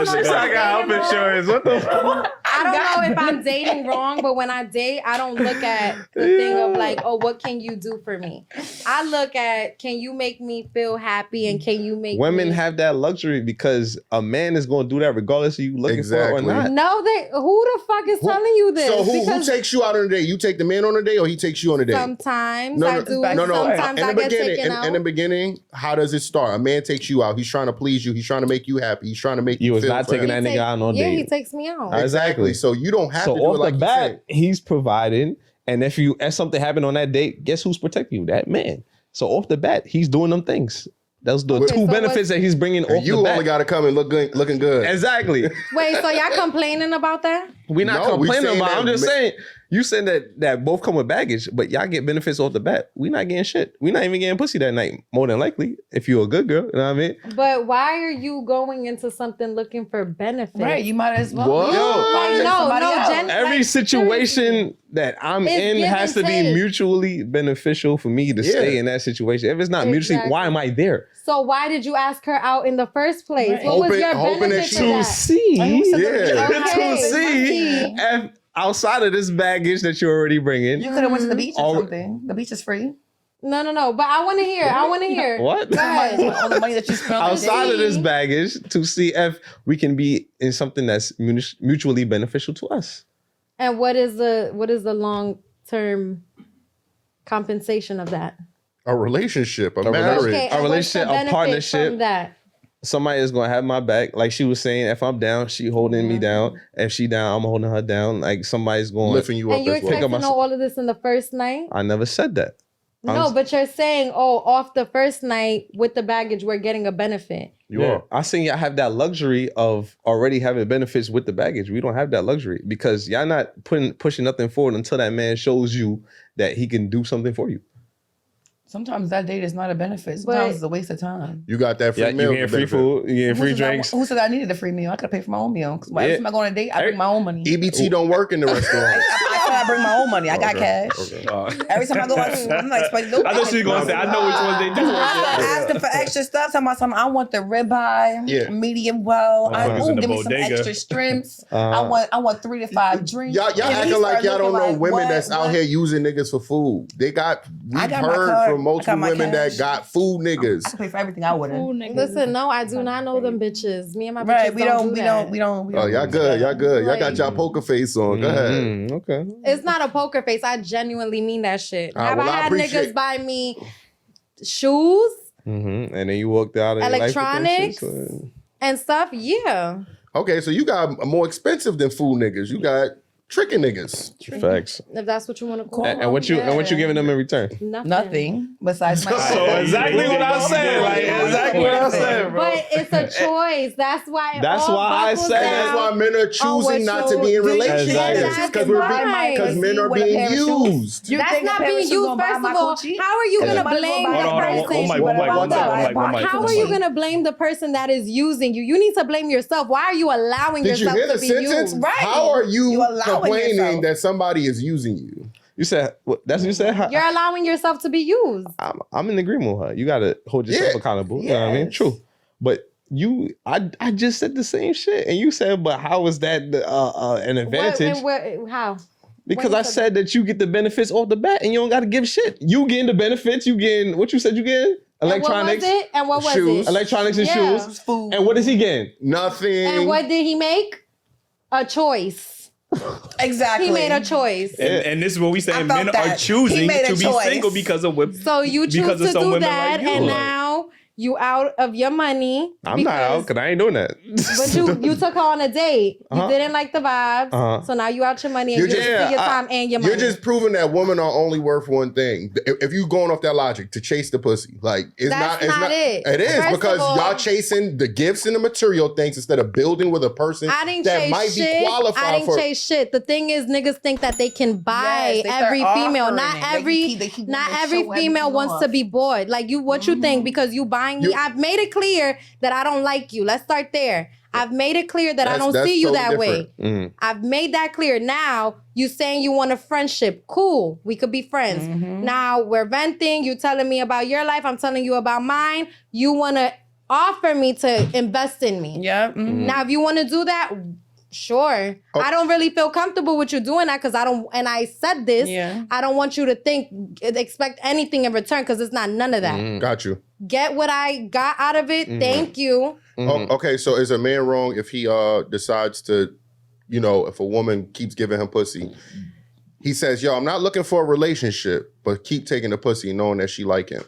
She said I got health insurance. What the fuck? I don't know if I'm dating wrong, but when I date, I don't look at the thing of like, oh, what can you do for me? I look at, can you make me feel happy and can you make Women me... have that luxury because a man is going to do that regardless of you looking for it or Exactly. not. No, who the fuck is telling you this? So who Because takes you out on a date? You take the man on a date, or he takes you on a date? sometimes No, I no, do. no. Sometimes In I the get beginning, taken out. in the beginning, how does it start? A man takes you out. He's trying to please you. He's trying to make you happy. He's trying to make you. You was feel not for taking him. that nigga out on Yeah, date. he takes me out. Exactly. So you don't have So to do off it like the you bat, said. he's providing, and if something happened on that date, guess who's protecting you? That man. So off the bat, he's doing them things. Those the Okay, two so benefits that he's bringing off You the bat. only got to come and looking good. Exactly. Wait, so y'all complaining about that? We're not No, we complaining saying about it. that I'm just ma- saying, You said that both come with baggage, but y'all get benefits off the bat. We not getting shit. We not even getting pussy that night, more than likely, if you're a good girl. You know what I mean? But why are you going into something looking for benefits? Right, you might as well. What? Find somebody else. Every situation that I'm It's in give has and to be take. mutually beneficial for me to stay in that situation. If it's not mutually, why am I there? So why did you ask her out in the first place? Right. What was Hoping- your hoping benefit that to she- that? To see, Okay, to see if outside of this baggage that you're already bringing. You could have went to the beach or Al- something. The beach is free. No. But I want to hear. What? Go ahead. All the money that you spent on the Outside date. of this baggage to see if we can be in something that's mutually beneficial to us. And what is the long term compensation of that? A relationship, a A marriage. Okay, A and what's the relationship, a benefit partnership. from that? Somebody is gonna have my back. Like she was saying, if I'm down, she holding me down. If she down, I'm holding her down. Like somebody's going Lifting you up And you as expect well. to know all of this in the first night? I never said that. No, but you're saying, off the first night with the baggage, we're getting a benefit. You are. I seen y'all have that luxury of already having benefits with the baggage. We don't have that luxury because y'all not pushing nothing forward until that man shows you that he can do something for you. Sometimes that date is not a benefit. Sometimes it's a waste of time. You got that free Yeah, meal. you getting free food, you getting free Who said drinks. who said I needed a free meal? I could pay for my own meal. 'Cause every time I go on a date, I bring my own money. EBT don't work in the restaurant. I bring my own money. I got cash. Every time I go out, I'm not expecting no. I thought she was gonna say, I know which ones they do. I'm asking for extra stuff. Talking about something. I want the ribeye, Yeah. medium well. Motherfuckers in the Give me some bodega. extra shrimps. I want 3 to 5 drinks. Y'all And he acting like started y'all don't know looking like, women what, that's out what? here using niggas for food. We've I got my heard card. from I multiple got my women cash. that got food I niggas. can pay for everything I wouldn't. Listen, no, I do not know them bitches. Me and my bitches Right, we don't do that. we don't. Oh, y'all good. Y'all good. Y'all got Like- y'all poker face on. Go ahead. Okay. It's not a poker face. I genuinely mean that shit. Ah, Have well, I I had appreciate- niggas buy me shoes And then you walked out of Electronics? your life with them shit, so- and stuff? Yeah. Okay, so you got more expensive than food niggas. You got tricking niggas. Facts. If that's what you want to call And them. what you giving them in return? Nothing. Besides my So exactly what I said. Like exactly what I said, bro. But it's a choice. That's why. That's all why I buckles said- down. That's why men are choosing not to be in relationships Exactly. because Right. men are being used. You That's think a not pair of being shoes used. gonna buy First my of all, Gucci? how are you gonna Somebody blame gonna buy the Hold on, person? one mic. How are you gonna blame the person that is using you? You need to blame yourself. Why are you allowing Did you yourself hear to the be sentence? used? Right. How are you You allowing complaining yourself. that somebody is using you? You said that's what you said. You're allowing yourself to be used. I'm in agreement with her. You gotta hold yourself Yeah. accountable. You know what I mean? Yes. True. But I just said the same shit, and you said, but how is that an advantage? How? Because When I you said said that you get the benefits off the bat, and you don't got to give shit. You getting the benefits. You getting what you said. You getting electronics, And what was shoes. it? electronics and Yeah. shoes. Food. And what is he getting? Nothing. And what did he make? A choice. Exactly. He made a choice. And this is what we say: I men felt are that. choosing He made a to be choice. single because of what. So you choose Because of to some do women that, like you, and like- now you out of your money. I'm not out because I ain't doing that. But you took her on a date. You Uh-huh. didn't like the vibes. Uh-huh. So now you out your money and You're you just- see your yeah, time and your money. You're just proving that women are only worth one thing. If you going off that logic to chase the pussy, like it's That's not. It's not it. It is First of because all- y'all chasing the gifts and the material things instead of building with a person I didn't that chase might shit. be qualified I didn't for. chase shit. The thing is, niggas think that they can buy Yes, they start every female. offering Not it. They every, keep- they keep not wanting to every show female everything wants off. to be bored. Like you, what you think? Because you buying me, You- I've made it clear that I don't like you. Let's start there. I've made it clear that I don't That's see you totally that way. different. I've made that clear. Now you saying you want a friendship. Cool. We could be friends. Now we're venting. You telling me about your life. I'm telling you about mine. You want to offer me to invest in me. Yeah. Now, if you want to do that, sure. Oh. I don't really feel comfortable with you doing that because I don't, and I said this, Yeah. I don't want you to expect anything in return because it's not none of that. Got you. Get what I got out of it. Thank you. Oh, okay, so is a man wrong if he decides to, if a woman keeps giving him pussy, he says, "Yo, I'm not looking for a relationship, but keep taking the pussy, knowing that she like him."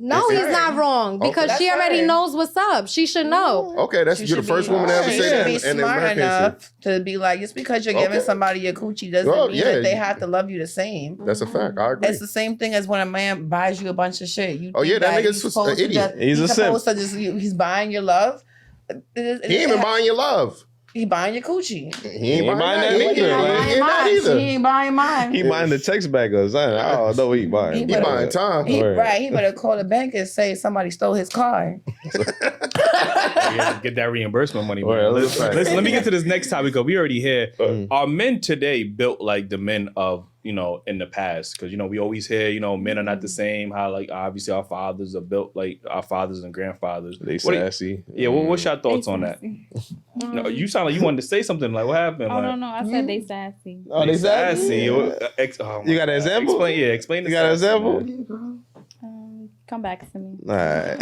No, he's not wrong because Okay. she That's already her. knows what's up. She should know. Okay, She you're the should first be- woman to ever she say should that be in smart American history. enough to be like, just because you're giving Okay. somebody your coochie doesn't Well, mean yeah, that they you- have to love you the same. That's a fact. I agree. It's the same thing as when a man buys you a bunch of shit. You Oh, yeah, think that nigga's he's an supposed to idiot. just- He's a simp. supposed to just he's buying your love. He ain't even buying your love. He buying your coochie. He ain't buying that either. He ain't Like, buying he ain't that mine. either. He ain't buying mine. He buying the text bag or something. I don't know what he buying. He buying time. Right. He better call the bank and say somebody stole his car. Yeah, get that reimbursement money. Man. Well, Listen, let me get to this next topic because we already here. Mm. Are men today built like the men of, you know, in the past? Because, you know, we always hear, you know, men are not the same. How, like, obviously our fathers are built like our fathers and grandfathers. They What do you- sassy. Yeah, what's your thoughts on that? Sassy. No, you sound like you wanted to say something. Like, what happened? Oh, Like, no, I said they sassy. Oh, they sassy. Oh my You got an God. example? Explain the You got an sassy, example? man. Come back to me. All right.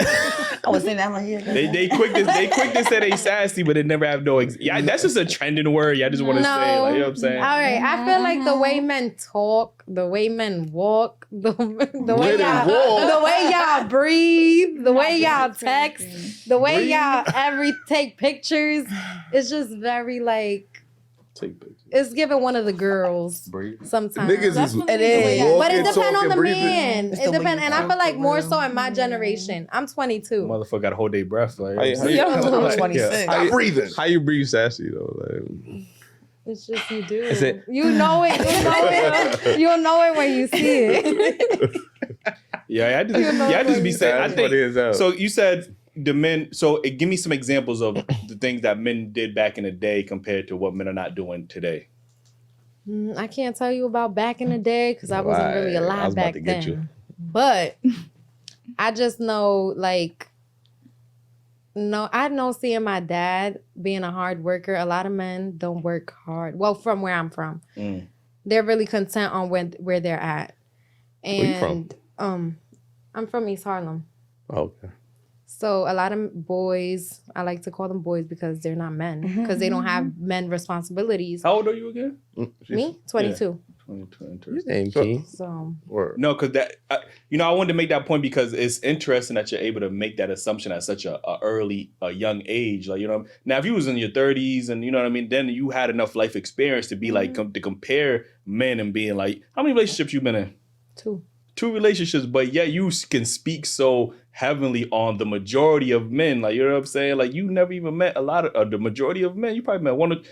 I was saying that one here. They quick to say they sassy, but they never have no. Yeah, that's just a trending word. Yeah, I just want to say, like, you know what I'm saying? All right, I feel like the way men talk, the way men walk, the way y'all breathe, the way y'all text, the way y'all take pictures, it's just very like Take pictures. it's giving one of the girls Breathe. sometimes. Niggas is It is. walking, But it depends on talking, the breathing. man. It's It the way depends, you and I talk feel like for more real. so in my generation. I'm 22. Motherfucker got to hold their breath. Like, How Yo, Like, 26. Stop breathing. How you breathe sassy though? Like, It's just you do. Is it- You know it. You know it. You'll know it when you see it. Yeah, I just be saying. I That's what it is, think. though. So you said the men. So give me some examples of the things that men did back in the day compared to what men are not doing today. I can't tell you about back in the day because I wasn't really Right. I alive was about back to get then. you. But I just know, like, no, I know seeing my dad being a hard worker. A lot of men don't work hard. Well, from where I'm from, they're really content on where they're at. And Where you I'm from East Harlem. Okay. So a lot of boys, I like to call them boys because they're not men, because they don't have men responsibilities. How old are you again? Me, 22. 22. His name So- King. So Word. No, because that I wanted to make that point because it's interesting that you're able to make that assumption at such a young age. Like, you know, now if you was in your 30s and you know what I mean, then you had enough life experience to be like to compare men and being like, how many relationships you been in? 2. 2 relationships, but yet you can speak so heavily on the majority of men. Like, you know what I'm saying? Like, you never even met a lot of the majority of men. You probably met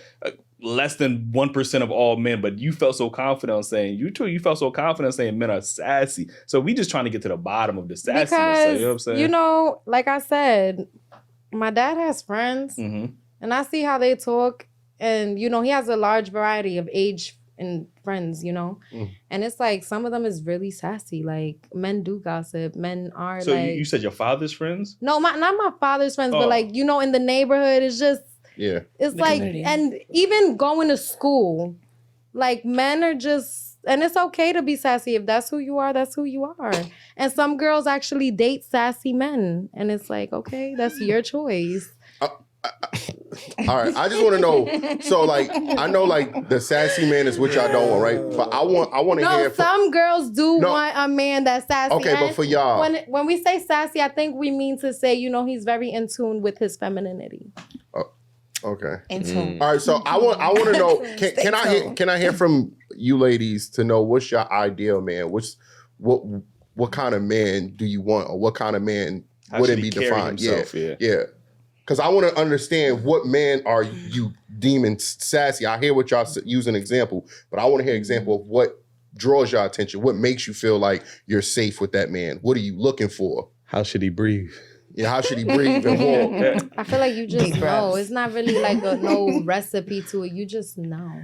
less than 1% of all men, but you felt so confident on saying, you felt so confident saying men are sassy. So we just trying to get to the bottom of the sassiness. Because, you know what I'm saying? you know, like I said, my dad has friends Mm-hmm. and I see how they talk. And, you know, he has a large variety of age and friends, you know. And it's like some of them is really sassy. Like, men do gossip. Men are So like... you said your father's friends? No, not my father's friends, Oh. but like, you know, in the neighborhood, it's just... Yeah. It's The like, community. and even going to school, like men are just, and it's okay to be sassy. If that's who you are, that's who you are. And some girls actually date sassy men. And it's like, okay, that's your choice. All right. I just want to know. So, like, I know, like, the sassy man is what y'all don't want, right? But I want to No, hear. some girls do No. want a man that's sassy. Okay, but And for y'all, when we say sassy, I think we mean to say, you know, he's very in tune with his femininity. okay. In tune. All right. So I want to know. Stay Can I hear from you ladies to know what's your ideal man? What kind of man do you want, or what kind of man How would should it he be carry defined? himself? Yeah. Because I want to understand what man are you deeming sassy. I hear what y'all use an example, but I want to hear an example of what draws your attention. What makes you feel like you're safe with that man? What are you looking for? How should he breathe? Yeah, how should he breathe and walk? I feel like you just Deep know. breaths. It's not really like no recipe to it. You just know.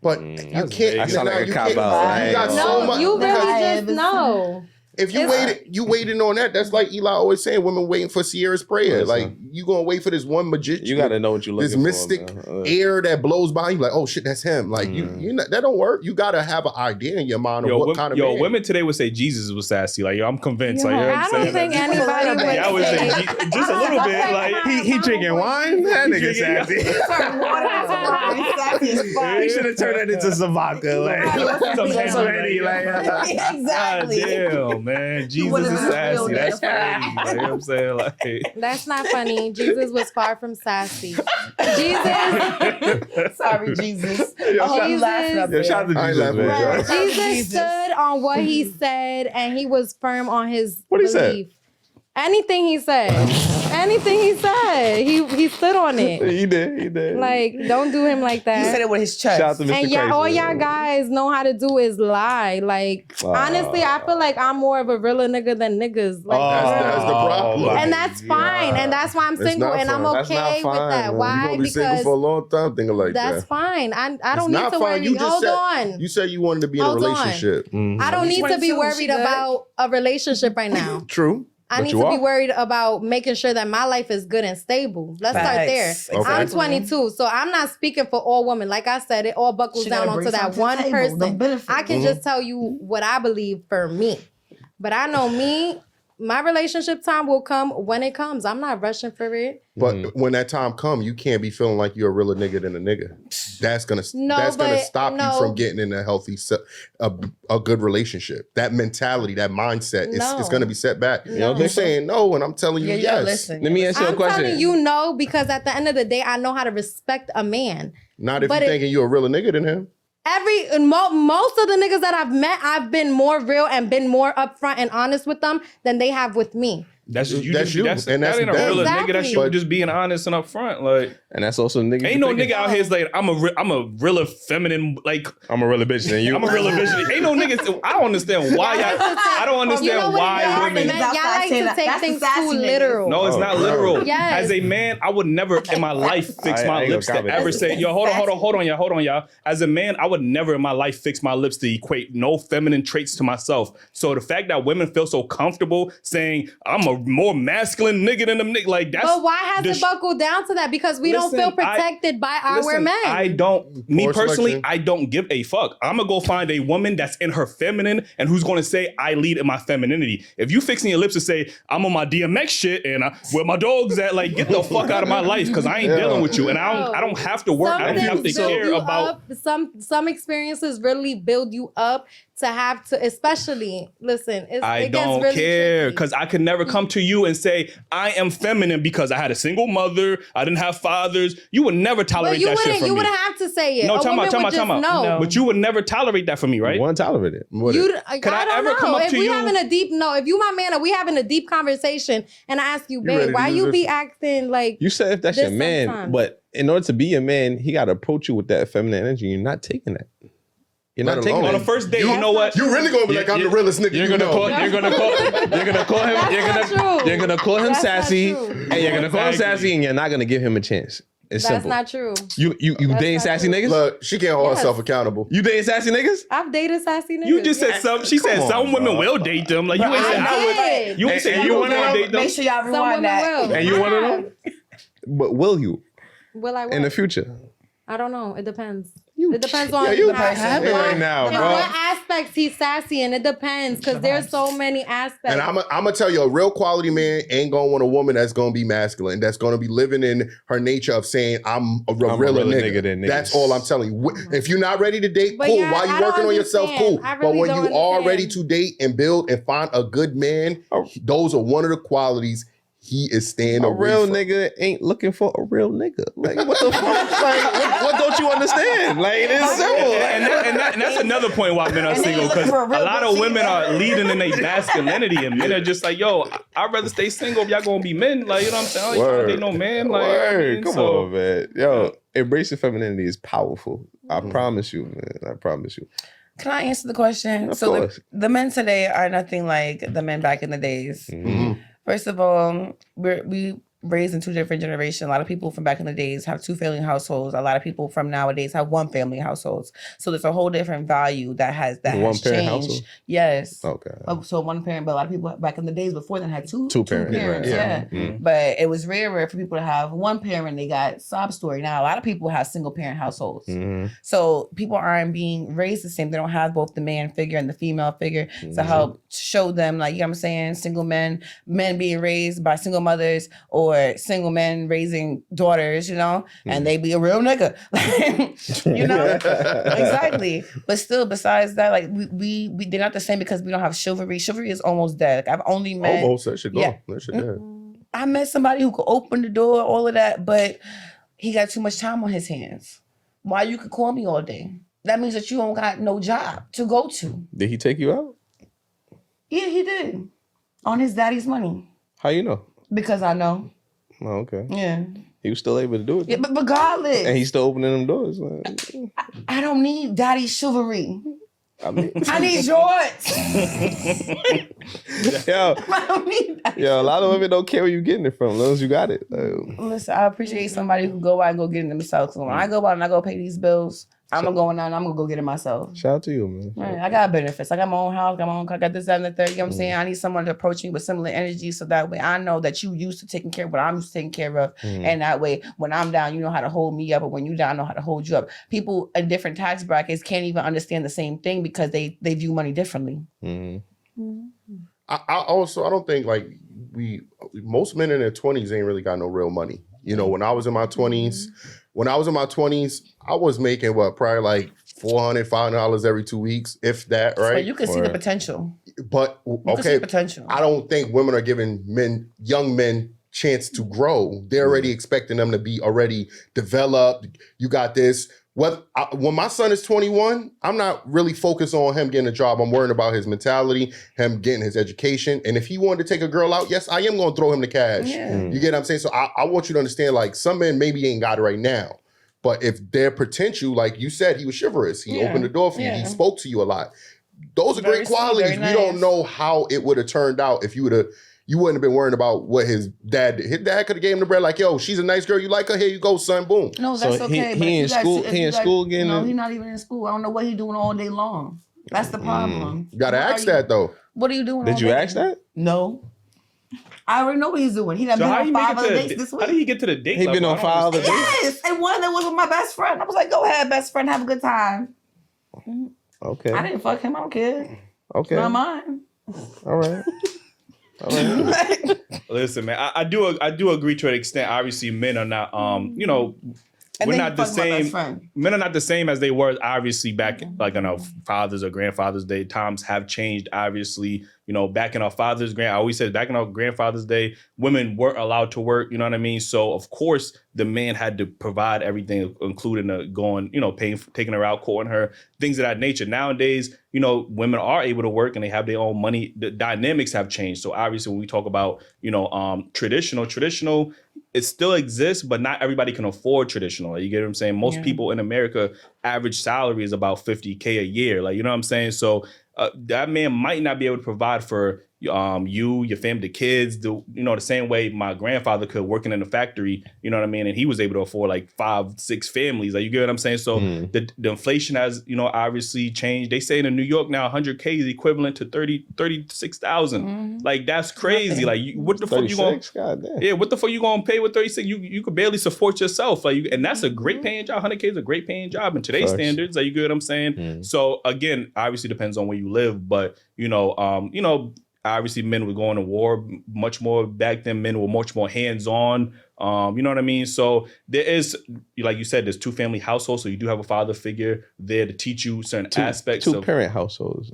But you That's can't. vague. I sound like a you cop can't- out. You got so No, much. you really because- just know. If you waiting on that, that's like Eli always saying, women waiting for Sierra's prayer. Listen. Like, you gonna wait for this one magician. You got to know what you're looking this for. mystic man. air that blows by you, like, oh shit, that's him. Like you know, that don't work. You gotta have an idea in your mind of what kind of man. women today would say Jesus was sassy. Like, yo, I'm convinced. Like, you know what I I'm don't saying? think anybody would Yeah, I would say say. just a little bit. Like, He drinking wine? That nigga sassy. He should have turned that into some vodka. Like, Some some Henny, Henny. Like, Exactly. damn, man. Jesus would've is been sassy. real That's crazy. nigga. Like, you know what I'm saying? Like, That's not funny. Jesus was far from sassy. Jesus, Sorry, Jesus. Yo, I hope you Jesus. laughing up Yo, shout out there. to I ain't Jesus, laughing man. at y'all. Jesus Jesus. stood on what he said, and he was firm on his What he said? belief. Anything he said. anything he said. He stood on it. He did. Like, don't do him like that. He said it with his chest. Shout out to Mr. And Christ, all man. y'all guys know how to do is lie. Like, honestly, I feel like I'm more of a realer nigga than niggas. Like, That's the problem. and that's fine. And that's why I'm It's single. not And I'm fine. That's not okay with fine, that. man. Why? You're gonna be single Because for a long time thinking like that's that. fine. I It's don't need not to fine. worry. You just Hold said, on. You said you wanted to be in a Hold on. relationship. I don't need to be 22, worried she good. about a relationship right now. True. I But need you to be are. worried about making sure that my life is good and stable. Let's start there. Facts. Okay. I'm 22, so I'm not speaking for all women. Like I said, it all buckles She down gotta bring onto that something to one the table, the person. benefit. I can just tell you what I believe for me. But I know me, my relationship time will come when it comes. I'm not rushing for it. But when that time come, you can't be feeling like you're a realer nigga than a nigga. That's gonna No, that's gonna but stop no. you from getting in a healthy, a good relationship. That mentality, that mindset, is No. gonna be set back. No. You're saying no, and I'm telling you Yeah, yes. listen. Let me ask you a I'm question. telling you no because at the end of the day, I know how to respect a man. Not if But you're it- thinking you're a realer nigga than him. Most of the niggas that I've met, I've been more real and been more upfront and honest with them than they have with me. That's just you. That's you, That's, and that's that ain't a them. real nigga. That's you Exactly. just being honest and upfront. Like, And that's also nigga. ain't no nigga out here is like, I'm a realer feminine. Like, I'm a realer bitch than you. I'm a realer bitch. Ain't no niggas. I don't understand why y'all. I don't understand You know what why it is? women. Man, y'all like to take That's the things sassy too niggas. literal. No, it's not literal. Yes. As a man, I would never in my life fix I my ain't lips gonna to comment. ever say, yo, hold on, y'all. As a man, I would never in my life fix my lips to equate no feminine traits to myself. So the fact that women feel so comfortable saying I'm a more masculine nigga than them niggas, like that's. But why has dis- it buckled down to that? Because we don't Listen, feel protected by our Listen, men. I don't. Me Poor personally, selection. I don't give a fuck. I'm gonna go find a woman that's in her feminine and who's gonna say I lead in my femininity. If you fixing your lips to say I'm on my DMX shit and where my dogs at, like get the fuck out of my life because I ain't dealing with you and I don't have to work. I don't have to things build care you about. up. Some experiences really build you up to have to, especially listen. I it gets don't really care tricky. because I could never come to you and say I am feminine because I had a single mother. I didn't have fathers. You would never But tolerate you that shit wouldn't. from You me. wouldn't have to say it. No, A time woman out, time would out, just time out. know. No. But you would never tolerate that from me, right? You want to tolerate it. What You, it- I Could I don't ever know. come up if to we you- having a deep if you my man and we having a deep conversation and I ask you, ready babe, to why use you this? be acting like You said if that's This your man, sometimes. but in order to be a man, he got to approach you with that feminine energy. You're not taking that. You're Let not taking alone- On that. the first date, you know what? You really gonna be like, I'm the realest nigga You're you gonna know. call. You're gonna call. You're gonna call him. That's You're not gonna. true. You're gonna call him That's not sassy, true. and you're gonna call him Exactly. sassy, and you're not gonna give him a chance. It's that's simple. not true. You That's dating not sassy true. niggas? Look, she can't hold Yes. herself accountable. You dating sassy niggas? I've dated sassy niggas. You just said yeah. some. She said Come some on, women bro. will date them. Like you But ain't I say I would. did. You ain't And say you you wanna would know- date them. Make sure y'all Some women rewind that. will. And you I one of have. them? But will you Will I? in the What? future? I don't know. It depends. You- It depends on Yeah, you how- happy in right what- now, in bro. what aspects he's sassy, and it depends because there's so many aspects. And I'm gonna tell you, a real quality man ain't gonna want a woman that's gonna be masculine, that's gonna be living in her nature of saying I'm a realer realer nigga. nigga than niggas. That's all I'm telling you. If you're not ready to date, But cool. yeah, While I you're working don't on yourself, understand. cool. I But really when don't you are understand. ready to date and build and find a good man, those are one of the qualities he is staying A away real from. nigga ain't looking for a real nigga. Like what the fuck? Like what don't you understand? Like it is simple. And that's another point why men are And then single you because look for a a real lot of bitch women either. are leading in their masculinity and men are just like, yo, I'd rather stay single if y'all gonna be men. Like, you know what I'm saying? I ain't trying to date no man. Like, you know what I Word. mean? Come So, on, man. Yo, embracing femininity is powerful. I promise you, man. I promise you. Can I answer the question? Of So course. the men today are nothing like the men back in the days. Mm-hmm. First of all, we raised in two different generations. A lot of people from back in the days have 2-family households. A lot of people from nowadays have 1-family households. So there's a whole different value that has One-parent changed. household? Yes. Okay. So 1 parent, but a lot of people back in the days before then had two parents, parents. right. Yeah. Mm. But it was rare for people to have 1 parent. They got sob story. Now a lot of people have single parent households. Mhm. So people aren't being raised the same. They don't have both the man figure and the female figure to help show them, like, you know what I'm saying, single men being raised by single mothers or single men raising daughters, you know, and they be a real nigga. You know? Exactly. But still, besides that, like we they're not the same because we don't have chivalry. Chivalry is almost dead. Like, I've only met Almost that shit gone. Yeah. That shit dead. I met somebody who could open the door, all of that, but he got too much time on his hands. Why you could call me all day? That means that you don't got no job to go to. Did he take you out? Yeah, he did. On his daddy's money. How you know? Because I know. Oh, okay. Yeah. He was still able to do it. Yeah, but regardless. And he's still opening them doors. Like, I don't need daddy chivalry. I mean, I need yours. yo, I don't need that. a lot of women don't care where you getting it from, as long as you got it. Listen, I appreciate somebody who go out and go get it themselves. So when I go out and I go pay these bills, I'm gonna go in there and I'm gonna go get it myself. Shout out to you, man. Right. I got benefits. I got my own house, got my own car, got this, that, and the third. You know what I'm saying? I need someone to approach me with similar energy so that way I know that you used to taking care of what I'm used to taking care of. And that way, when I'm down, you know how to hold me up, or when you down, I know how to hold you up. People in different tax brackets can't even understand the same thing because they view money differently. I don't think like most men in their 20s ain't really got no real money. You know, when I was in my 20s, I was making probably like $400, $500 every 2 weeks, if that, right? So you can see the potential. But You can see okay, the potential. I don't think women are giving young men chance to grow. They're already expecting them to be already developed. You got this. When my son is 21, I'm not really focused on him getting a job. I'm worrying about his mentality, him getting his education. And if he wanted to take a girl out, yes, I am going to throw him the cash. Yeah. You get what I'm saying? So I want you to understand, like, some men maybe ain't got it right now. But if their potential, like you said, he was chivalrous. He opened the door for you. He spoke to you a lot. Those are Very great sweet, qualities. very nice. We don't know how it would have turned out if you wouldn't have been worrying about what his dad did. His dad could have gave him the bread like, yo, she's a nice girl. You like her? Here you go, son. Boom. No, that's So okay. he in school. He in school again. No, he's not even in school. I don't know what he's doing all day long. That's the problem. You got to ask that, though. What are you doing? Did all you day? ask that? No. I already know what he's doing. He done So been how on you 5 make other it dates to this how week. did he get to the date? He been level? on 5 other dates. Yes, and one that was with my best friend. I was like, go ahead, best friend, have a good time. Okay. I didn't fuck him. I don't care. Okay. Not mine. All right. All right. Listen, man, I do agree to an extent. Obviously, men are not, you know, And we're then not he the fucked my best same. friend. Men are not the same as they were obviously back, like, you know, Father's or Grandfather's Day. Times have changed, obviously. You know, back in our I always said back in our grandfather's day, women weren't allowed to work. You know what I mean? So of course the man had to provide everything, including going, you know, taking her out, courting her, things of that nature. Nowadays, you know, women are able to work and they have their own money. The dynamics have changed. So obviously, when we talk about, you know, traditional, it still exists, but not everybody can afford traditional. Like, you get what I'm saying? Most people in America, average salary is about $50K a year. Like, you know what I'm saying? So that man might not be able to provide for you, your family, the kids, you know, the same way my grandfather could, working in a factory, you know what I mean? And he was able to afford like 5, 6 families. Like, you get what I'm saying? So the inflation has, you know, obviously changed. They say in New York now, 100K is equivalent to 36,000. Like, that's crazy. Like, what the fuck you going? Yeah, what the fuck you gonna pay with 36? You could barely support yourself. Like, and that's a great paying job. 100K is a great paying job in today's standards. Like, you get what I'm saying? So again, obviously depends on where you live, but you know, obviously men were going to war much more back then. Men were much more hands-on. You know what I mean? So there is, like you said, there's 2-family households. So you do have a father figure there to teach you certain aspects. Two parent households.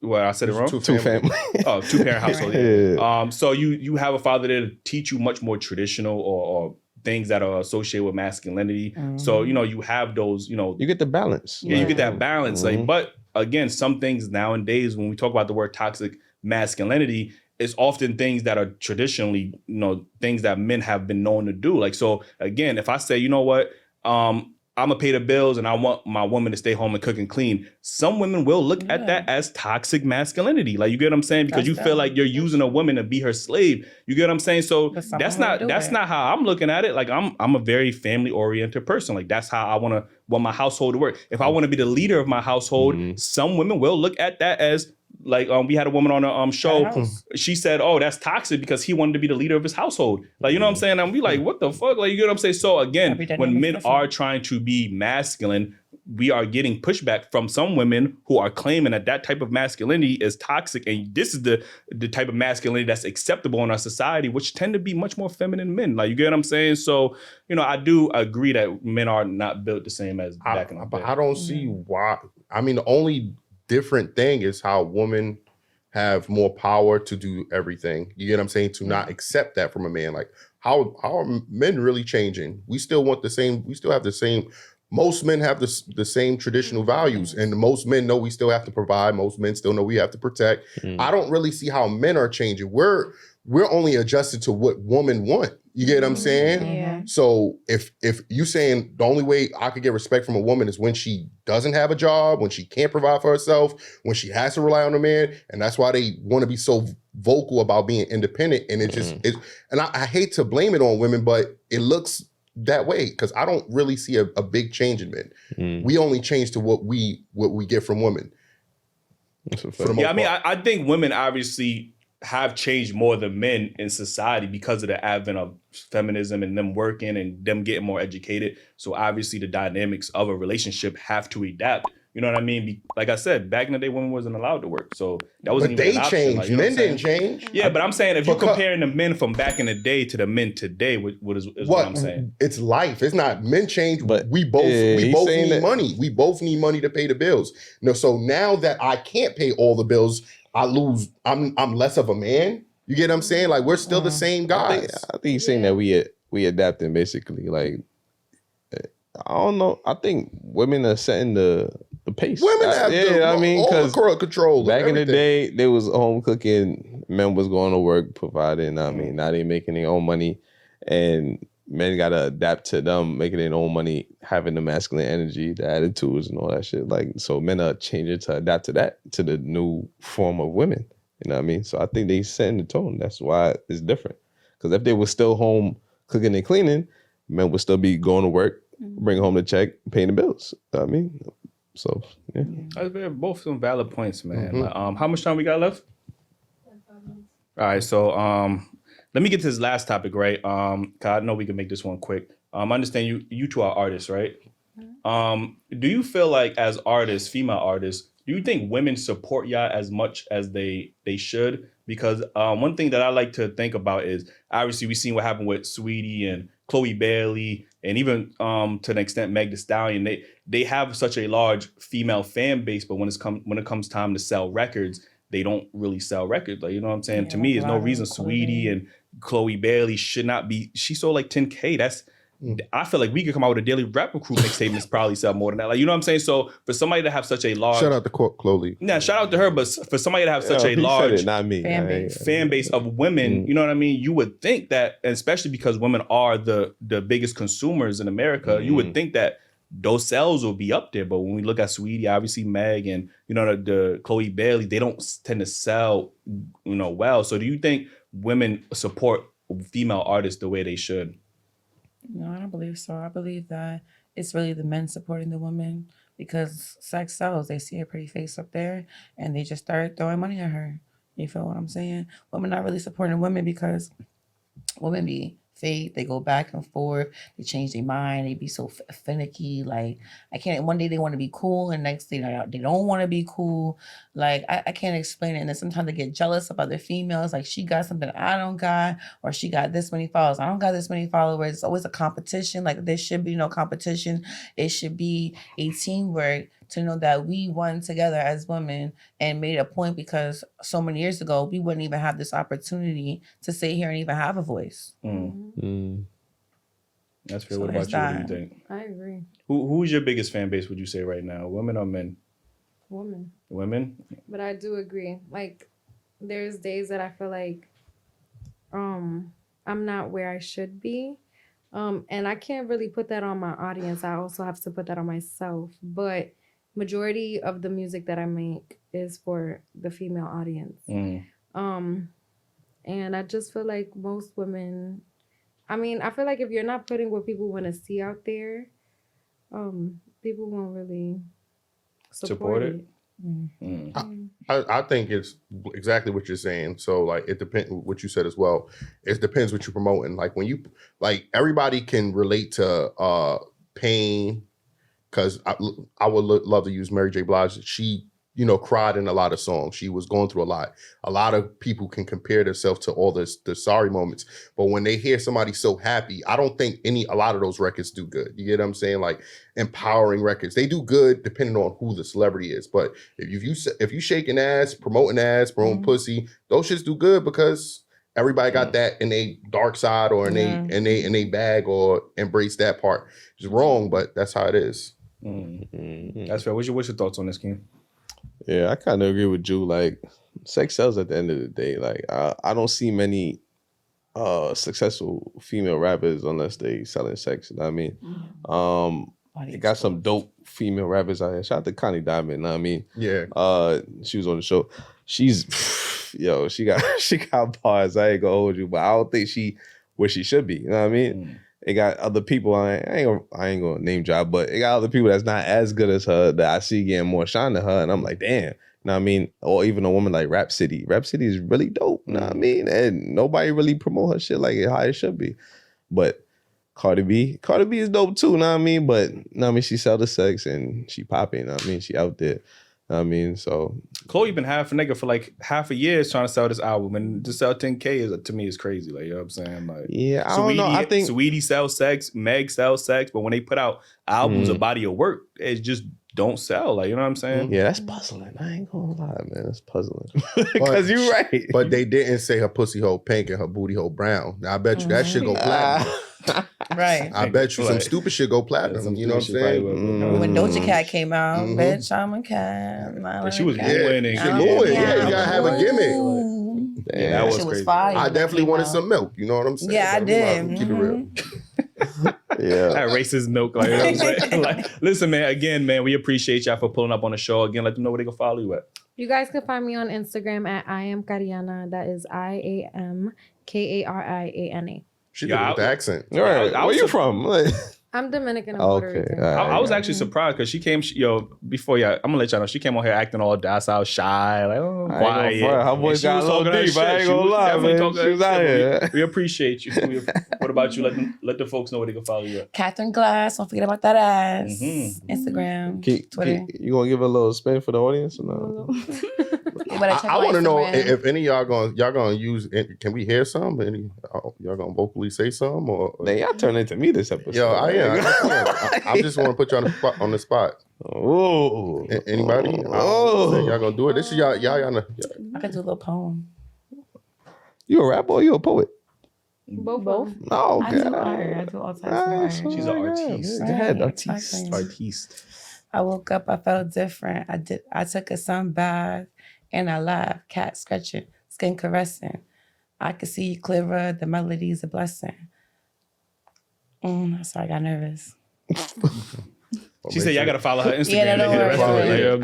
Well, I said it wrong. Two family. Oh, 2-parent household. Yeah. So you have a father there to teach you much more traditional or things that are associated with masculinity. So, you know, you have those, you know. You get the balance. Yeah, you get that balance. Like, but again, some things nowadays, when we talk about the word toxic masculinity, it's often things that are traditionally, you know, things that men have been known to do. Like, so again, if I say, you know what, I'm gonna pay the bills and I want my woman to stay home and cook and clean, some women will look at that as toxic masculinity. Like, you get what I'm saying? Because you feel like you're using a woman to be her slave. You get what I'm saying? So that's not how I'm looking at it. Like, I'm a very family oriented person. Like, that's how I want my household to work. If I want to be the leader of my household, some women will look at that as, like, we had a woman on a show. She said, "Oh, that's toxic because he wanted to be the leader of his household." Like, you know what I'm saying? And we like, what the fuck? Like, you get what I'm saying? So again, when men are trying to be masculine, we are getting pushback from some women who are claiming that type of masculinity is toxic, and this is the type of masculinity that's acceptable in our society, which tend to be much more feminine men. Like, you get what I'm saying? So, you know, I do agree that men are not built the same as back in the day. But I don't see why. I mean, the only different thing is how women have more power to do everything. You get what I'm saying? To not accept that from a man. Like, how are men really changing? We still want the same. We still have the same. Most men have the same traditional values, and most men know we still have to provide. Most men still know we have to protect. I don't really see how men are changing. we're only adjusted to what women want. You get what I'm saying? Yeah. So if you saying the only way I could get respect from a woman is when she doesn't have a job, when she can't provide for herself, when she has to rely on a man, and that's why they want to be so vocal about being independent. And it just is, and I hate to blame it on women, but it looks that way because I don't really see a big change in men. We only change to what we get from women. For the most Yeah, I mean, part. I think women obviously have changed more than men in society because of the advent of feminism and them working and them getting more educated. So obviously the dynamics of a relationship have to adapt. You know what I mean? Like I said, back in the day, women wasn't allowed to work. So that wasn't But even they an option. changed. Like, you know Men what I'm didn't saying? change. Yeah, but I'm saying if you're Because- comparing the men from back in the day to the men today, what is what I'm saying? It's life. It's not men change, But, but we both he's saying need that- money. We both need money to pay the bills. No, so now that I can't pay all the bills, I lose. I'm less of a man. You get what I'm saying? Like we're still the same guys. I think he's saying that we adapting basically. Like I don't know. I think women are setting the pace. Women have all the control. of back in the everything. day, they was home cooking. Men was going to work, providing. I mean, now they making their own money, and men gotta adapt to them making their own money, having the masculine energy, the attitudes, and all that shit. Like, so men are changing to adapt to that, to the new form of women. You know what I mean? So I think they setting the tone. That's why it's different. Because if they were still home cooking and cleaning, men would still be going to work, bringing home the check, paying the bills. You know what I mean? So, yeah. They're both some valid points, man. Like, how much time we got left? All right, so let me get to this last topic, right? 'Cause I know we can make this one quick. I understand you two are artists, right? Do you feel like as artists, female artists, do you think women support y'all as much as they should? Because one thing that I like to think about is obviously we seen what happened with Sweetie and Chloe Bailey, and even to an extent Meg Thee Stallion. They have such a large female fan base, but when it comes time to sell records, they don't really sell records. Like, you know what I'm saying? Yeah, To me, there's no a lot of reason quality. Sweetie and Chloe Bailey should not be. She sold like 10K. I feel like we could come out with a DailyRapUpCrew mixtape and probably sell more than that. Like, you know what I'm saying? So for somebody to have such a large, Shout out to Chloe. yeah, shout out to her, but for somebody to have such a He said large it, not me. fan I ain't- base. fan base of women, you know what I mean? You would think that, and especially because women are the biggest consumers in America, you would think that those sales will be up there. But when we look at Sweetie, obviously Meg, and you know the Chloe Bailey, they don't tend to sell, well. So do you think women support female artists the way they should? No, I don't believe so. I believe that it's really the men supporting the women because sex sells. They see a pretty face up there and they just start throwing money at her. You feel what I'm saying? Women not really supporting women because women be fake. They go back and forth. They change their mind. They be so finicky. Like, I can't, one day they want to be cool and next day they don't want to be cool. Like, I can't explain it. And then sometimes they get jealous of other females. Like, she got something I don't got, or she got this many followers. I don't got this many followers. It's always a competition. Like, there should be no competition. It should be a teamwork to know that we won together as women and made a point, because so many years ago, we wouldn't even have this opportunity to sit here and even have a voice. That's fair. So What about there's you? What do you that. think? I agree. Who's your biggest fan base, would you say, right now? Women or men? Woman. Women? But I do agree. Like, there's days that I feel like I'm not where I should be. And I can't really put that on my audience. I also have to put that on myself. But majority of the music that I make is for the female audience. And I just feel like most women, I mean, I feel like if you're not putting what people want to see out there, people won't really support it. I think it's exactly what you're saying. So like it depends what you said as well. It depends what you're promoting. Like when you like everybody can relate to pain, because I would love to use Mary J. Blige. She cried in a lot of songs. She was going through a lot. A lot of people can compare themselves to all the sorry moments. But when they hear somebody so happy, I don't think a lot of those records do good. You get what I'm saying? Like empowering records, they do good depending on who the celebrity is. But if you shaking ass, promoting pussy, those shits do good because everybody got that in a dark side or in a bag or embrace that part. It's wrong, but that's how it is. That's fair. What's your thoughts on this, King? Yeah, I kind of agree with you. Like, sex sells at the end of the day. Like I don't see many successful female rappers unless they selling sex. You know what I mean? They got some dope female rappers out here. Shout out to Connie Diamond. You know what I mean? Yeah. She was on the show. She's she got bars. I ain't gonna hold you, but I don't think she where she should be. You know what I mean? It got other people. I ain't gonna name drop, but it got other people that's not as good as her that I see getting more shine than her, and I'm like, damn. You know what I mean? Or even a woman like Rhapsody. Rhapsody is really dope. You know what I mean? And nobody really promote her shit like how it should be. But Cardi B is dope too. You know what I mean? But you know what I mean? She sell the sex and she popping. You know what I mean? She out there. You know what I mean? So Chloe been half a nigga for like half a year trying to sell this album, and to sell 10K is to me is crazy. Like, you know what I'm saying? Like, yeah, I don't know. I think Saweetie sells sex, Meg sells sex, but when they put out albums, a body of work, it just don't sell. Like, you know what I'm saying? yeah, that's puzzling. I ain't gonna lie, man. That's puzzling. Because you're right. But they didn't say her pussy hole pink and her booty hole brown. Now I bet you that shit go platinum. Right. I bet you some stupid shit go platinum. You know what I'm saying? When Doja Cat came out, bitch, I'm a cat. And she was winning. Yeah, you gotta have a gimmick. Damn, that was shit crazy. fire. I definitely wanted some milk. You know what I'm saying? Yeah, I did. Keep it real. Yeah. That racist milk. Like, you know what I'm saying? Like, listen, man, again, man, we appreciate y'all for pulling up on the show. Again, let them know where they can follow you at. You guys can find me on Instagram at I am Kariana. That is IamKariana. She did it with the accent. All right. Where you from? Like, I'm Dominican and Puerto okay. Rican. I was actually surprised because she came, before y'all, I'm gonna let y'all know, she came on here acting all docile, shy, like, oh, quiet. Her voice got a little deep. I ain't gonna lie, man. She was out here. We appreciate you. What about you? Let the folks know where they can follow you at. Catherine Glass, don't forget about that ass. Instagram, Twitter. You gonna give a little spin for the audience or no? I want to know if any of y'all gonna use. Can we hear some? Y'all gonna vocally say some or? Y'all turn into me this episode. Yo, I am. I just want to put you on the spot. Oh, anybody? Oh, y'all gonna do it? This is y'all. I could do a little poem. You a rapper or you a poet? Both. Oh, okay. I do art. I do all types of art. She's an artiste. Right, Go ahead, exactly. Artiste. I woke up, I felt different. I took a sun bath and I laughed, cat scratching, skin caressing. I could see you clearer, the melody's a blessing. Sorry, I got nervous. She said y'all gotta follow her Instagram. Yeah, no, worries.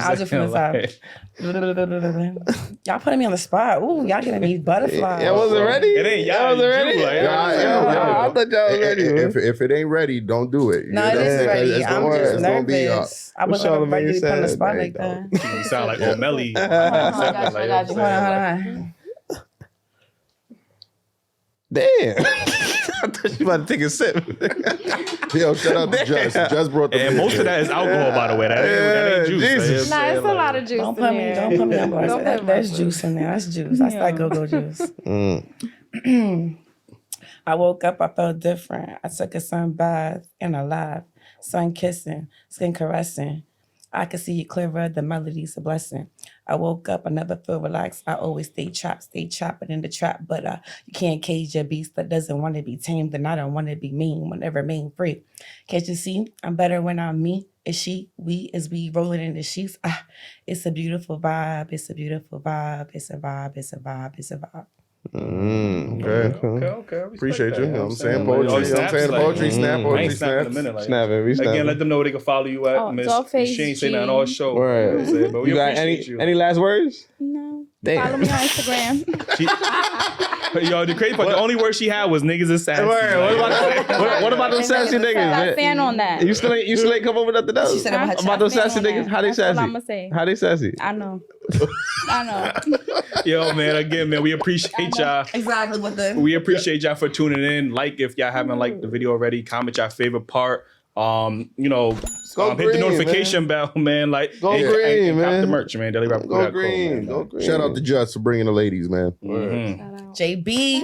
I'll do from the side. Y'all putting me on the spot. Ooh, y'all giving me butterflies. I wasn't ready. It ain't y'all. wasn't ready. I thought y'all was ready. If it ain't ready, don't do it. No, it is ready. I'm just nervous. I wasn't ready to put on the spot like that. You sound like O'Malley. I got you. Hold on. Damn. I thought you about to take a sip. Yo, shout out to Just. Just brought the And most of that is alcohol, by the way. That ain't juice. Jesus. Nah, it's a lot of juice. Don't put me on blast. There's juice in there. That's juice. That's that go-go juice. I woke up, I felt different. I took a sun bath and I laughed. Sun kissing, skin caressing. I could see you clearer, the melody's a blessing. I woke up, I never feel relaxed. I always stay chopping in the trap. But you can't cage a beast that doesn't want to be tamed, and I don't want to be mean, want to remain free. Can't you see? I'm better when I'm me. It's she, we, as we rolling in the sheets. It's a beautiful vibe. It's a beautiful vibe. It's a vibe. It's a vibe. It's a vibe. Okay. Appreciate you. You know what I'm saying? Like, Poetry. You know what I'm saying? Poetry, snap, I poetry, ain't snapping in a snap. minute. Like, Snapping, we snapping. again, let them know where they can follow you at, Miss. She ain't saying nothing all show. Right. You know what I'm saying? But we You got appreciate you. any last words? No. Damn. Follow me on Instagram. Yo, the crazy part, the only word she had was niggas and sassy. What about those sassy niggas? I stand on that. You still ain't come up with nothing else? She said about about those sassy stand on niggas? that. How they That's what sassy? I'ma say. How they sassy? I know. I know. Yo, man, again, man, we appreciate y'all. Exactly what the... We appreciate y'all for tuning in. Like if y'all haven't liked the video already, comment y'all favorite part. Hit the notification bell, man. Like, Go green, cop man. the merch, man. DailyRapUpCrew.com, Go green. man. Go green. Shout out to Just for bringing the ladies, man. Mhm. JB.